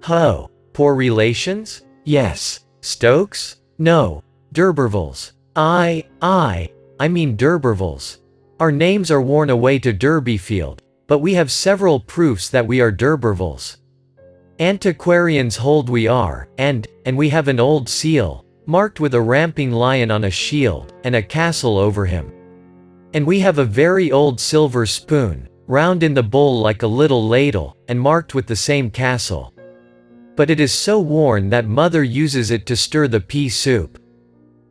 "Ho! Poor relations?" "Yes." "Stokes?" "No. d'Urbervilles." I mean d'Urbervilles. Our names are worn away to Derbyfield, but we have several proofs that we are d'Urbervilles. Antiquarians hold we are, and we have an old seal, marked with a ramping lion on a shield, and a castle over him. And we have a very old silver spoon, round in the bowl like a little ladle, and marked with the same castle. But it is so worn that mother uses it to stir the pea soup.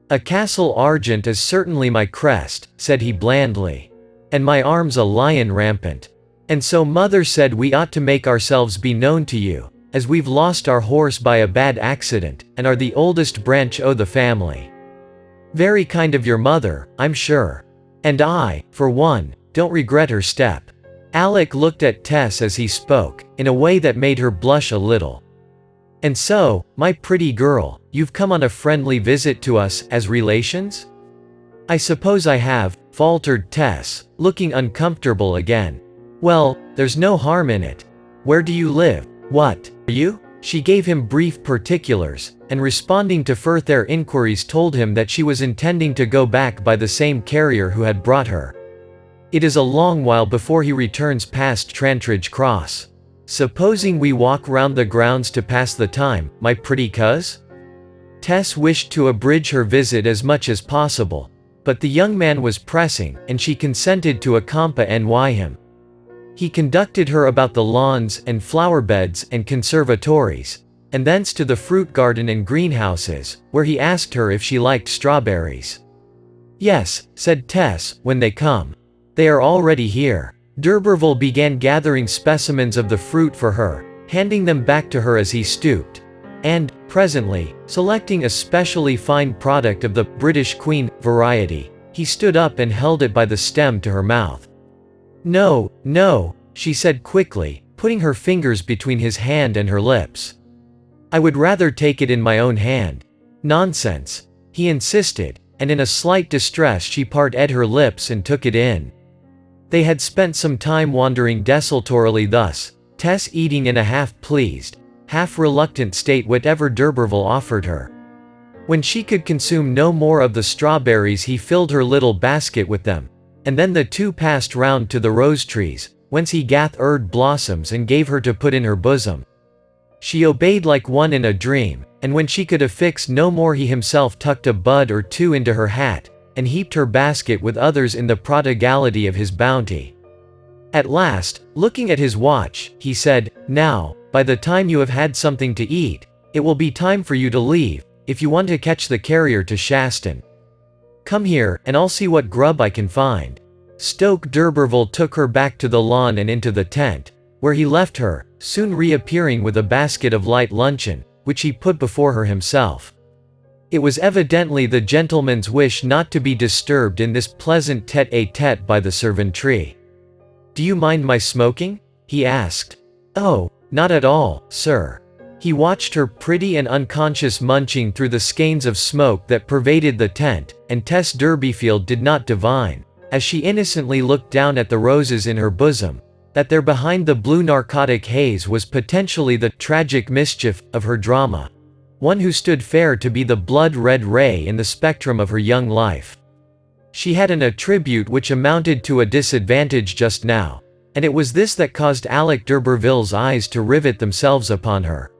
"A castle argent is certainly my crest," said he blandly. "And my arm's a lion rampant. And so mother said we ought to make ourselves be known to you, as we've lost our horse by a bad accident, and are the oldest branch o' the family." "Very kind of your mother, I'm sure. And I, for one, don't regret her step." Alec looked at Tess as he spoke, in a way that made her blush a little. "And so, my pretty girl, you've come on a friendly visit to us, as relations?" "I suppose I have," faltered Tess, looking uncomfortable again. "Well, there's no harm in it. Where do you live? What are you?" She gave him brief particulars, and responding to further inquiries told him that she was intending to go back by the same carrier who had brought her. "It is a long while before he returns past Trantridge Cross. Supposing we walk round the grounds to pass the time, my pretty coz?" Tess wished to abridge her visit as much as possible, but the young man was pressing, and she consented to accompany him. He conducted her about the lawns and flower beds and conservatories, and thence to the fruit garden and greenhouses, where he asked her if she liked strawberries. "Yes," said Tess, "when they come. They are already here." D'Urberville began gathering specimens of the fruit for her, handing them back to her as he stooped, and, presently, selecting a specially fine product of the British Queen variety, he stood up and held it by the stem to her mouth. "No, no," she said quickly, putting her fingers between his hand and her lips. "I would rather take it in my own hand." "Nonsense," he insisted, and in a slight distress she parted her lips and took it in. They had spent some time wandering desultorily thus, Tess eating in a half-pleased, half-reluctant state whatever d'Urberville offered her. When she could consume no more of the strawberries he filled her little basket with them, and then the two passed round to the rose-trees, whence he gathered blossoms and gave her to put in her bosom. She obeyed like one in a dream, and when she could affix no more he himself tucked a bud or two into her hat, and heaped her basket with others in the prodigality of his bounty. At last, looking at his watch, he said, "Now, by the time you have had something to eat, it will be time for you to leave, if you want to catch the carrier to Shaston. Come here, and I'll see what grub I can find." Stoke d'Urberville took her back to the lawn and into the tent, where he left her, soon reappearing with a basket of light luncheon, which he put before her himself. It was evidently the gentleman's wish not to be disturbed in this pleasant tête-à-tête by the servantry. "Do you mind my smoking?" he asked. "Oh, not at all, sir." He watched her pretty and unconscious munching through the skeins of smoke that pervaded the tent, and Tess Durbeyfield did not divine, as she innocently looked down at the roses in her bosom, that there behind the blue narcotic haze was potentially the tragic mischief of her drama, one who stood fair to be the blood-red ray in the spectrum of her young life. She had an attribute which amounted to a disadvantage just now, and it was this that caused Alec d'Urberville's eyes to rivet themselves upon her.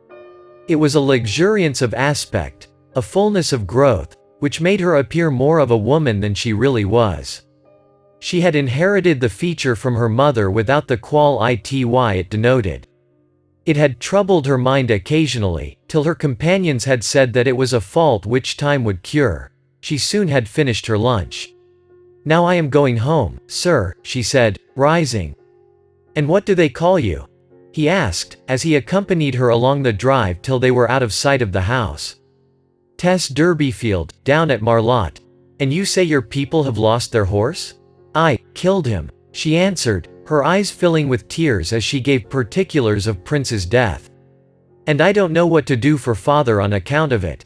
It was a luxuriance of aspect, a fullness of growth, which made her appear more of a woman than she really was. She had inherited the feature from her mother without the quality it denoted. It had troubled her mind occasionally, till her companions had said that it was a fault which time would cure. She soon had finished her lunch. "Now I am going home, sir," she said, rising. "And what do they call you?" he asked, as he accompanied her along the drive till they were out of sight of the house. "Tess Durbeyfield, down at Marlotte. And you say your people have lost their horse?" "I killed him," she answered, her eyes filling with tears as she gave particulars of Prince's death. "And I don't know what to do for father on account of it.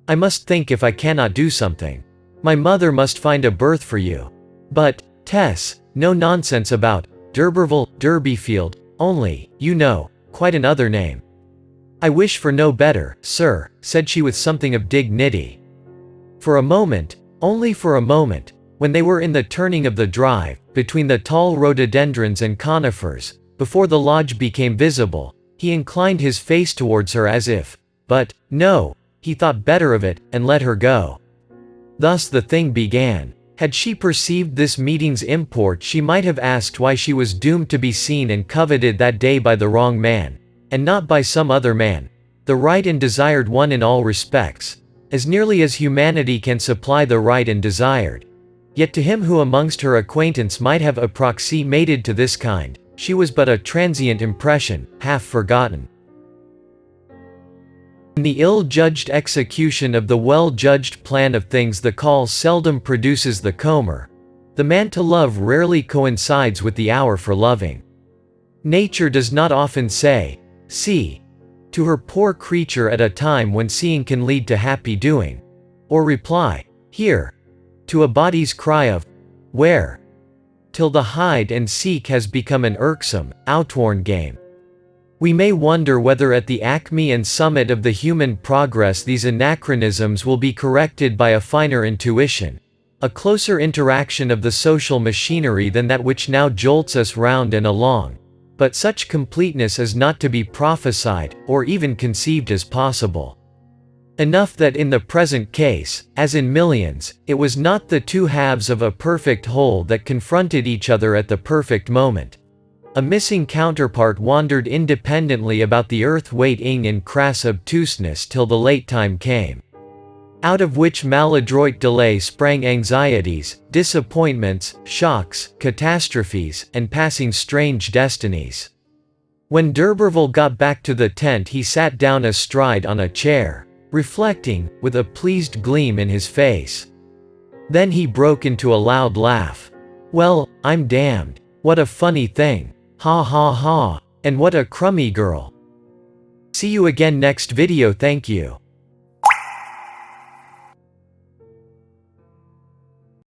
I must think if I cannot do something. My mother must find a berth for you. But, Tess, no nonsense about d'Urberville, Durbeyfield, only, you know, quite another name." "I wish for no better, sir," said she with something of dignity. For a moment, only for a moment, when they were in the turning of the drive, between the tall rhododendrons and conifers, before the lodge became visible, he inclined his face towards her as if, but, no, he thought better of it, and let her go. Thus the thing began. Had she perceived this meeting's import she might have asked why she was doomed to be seen and coveted that day by the wrong man, and not by some other man, the right and desired one in all respects, as nearly as humanity can supply the right and desired. Yet to him who amongst her acquaintance might have approximated to this kind, she was but a transient impression, half forgotten. In the ill-judged execution of the well-judged plan of things the call seldom produces the comber. The man to love rarely coincides with the hour for loving. Nature does not often say, "See," to her poor creature at a time when seeing can lead to happy doing, or reply, "Here," to a body's cry of, "Where?" till the hide and seek has become an irksome, outworn game. We may wonder whether at the acme and summit of the human progress these anachronisms will be corrected by a finer intuition, a closer interaction of the social machinery than that which now jolts us round and along, but such completeness is not to be prophesied, or even conceived as possible. Enough that in the present case, as in millions, it was not the two halves of a perfect whole that confronted each other at the perfect moment. A missing counterpart wandered independently about the earth waiting in crass obtuseness till the late time came. Out of which maladroit delay sprang anxieties, disappointments, shocks, catastrophes, and passing strange destinies. When d'Urberville got back to the tent he sat down astride on a chair, reflecting, with a pleased gleam in his face. Then he broke into a loud laugh. "Well, I'm damned. What a funny thing. Ha ha ha. And what a crummy girl." See you again next video. Thank you.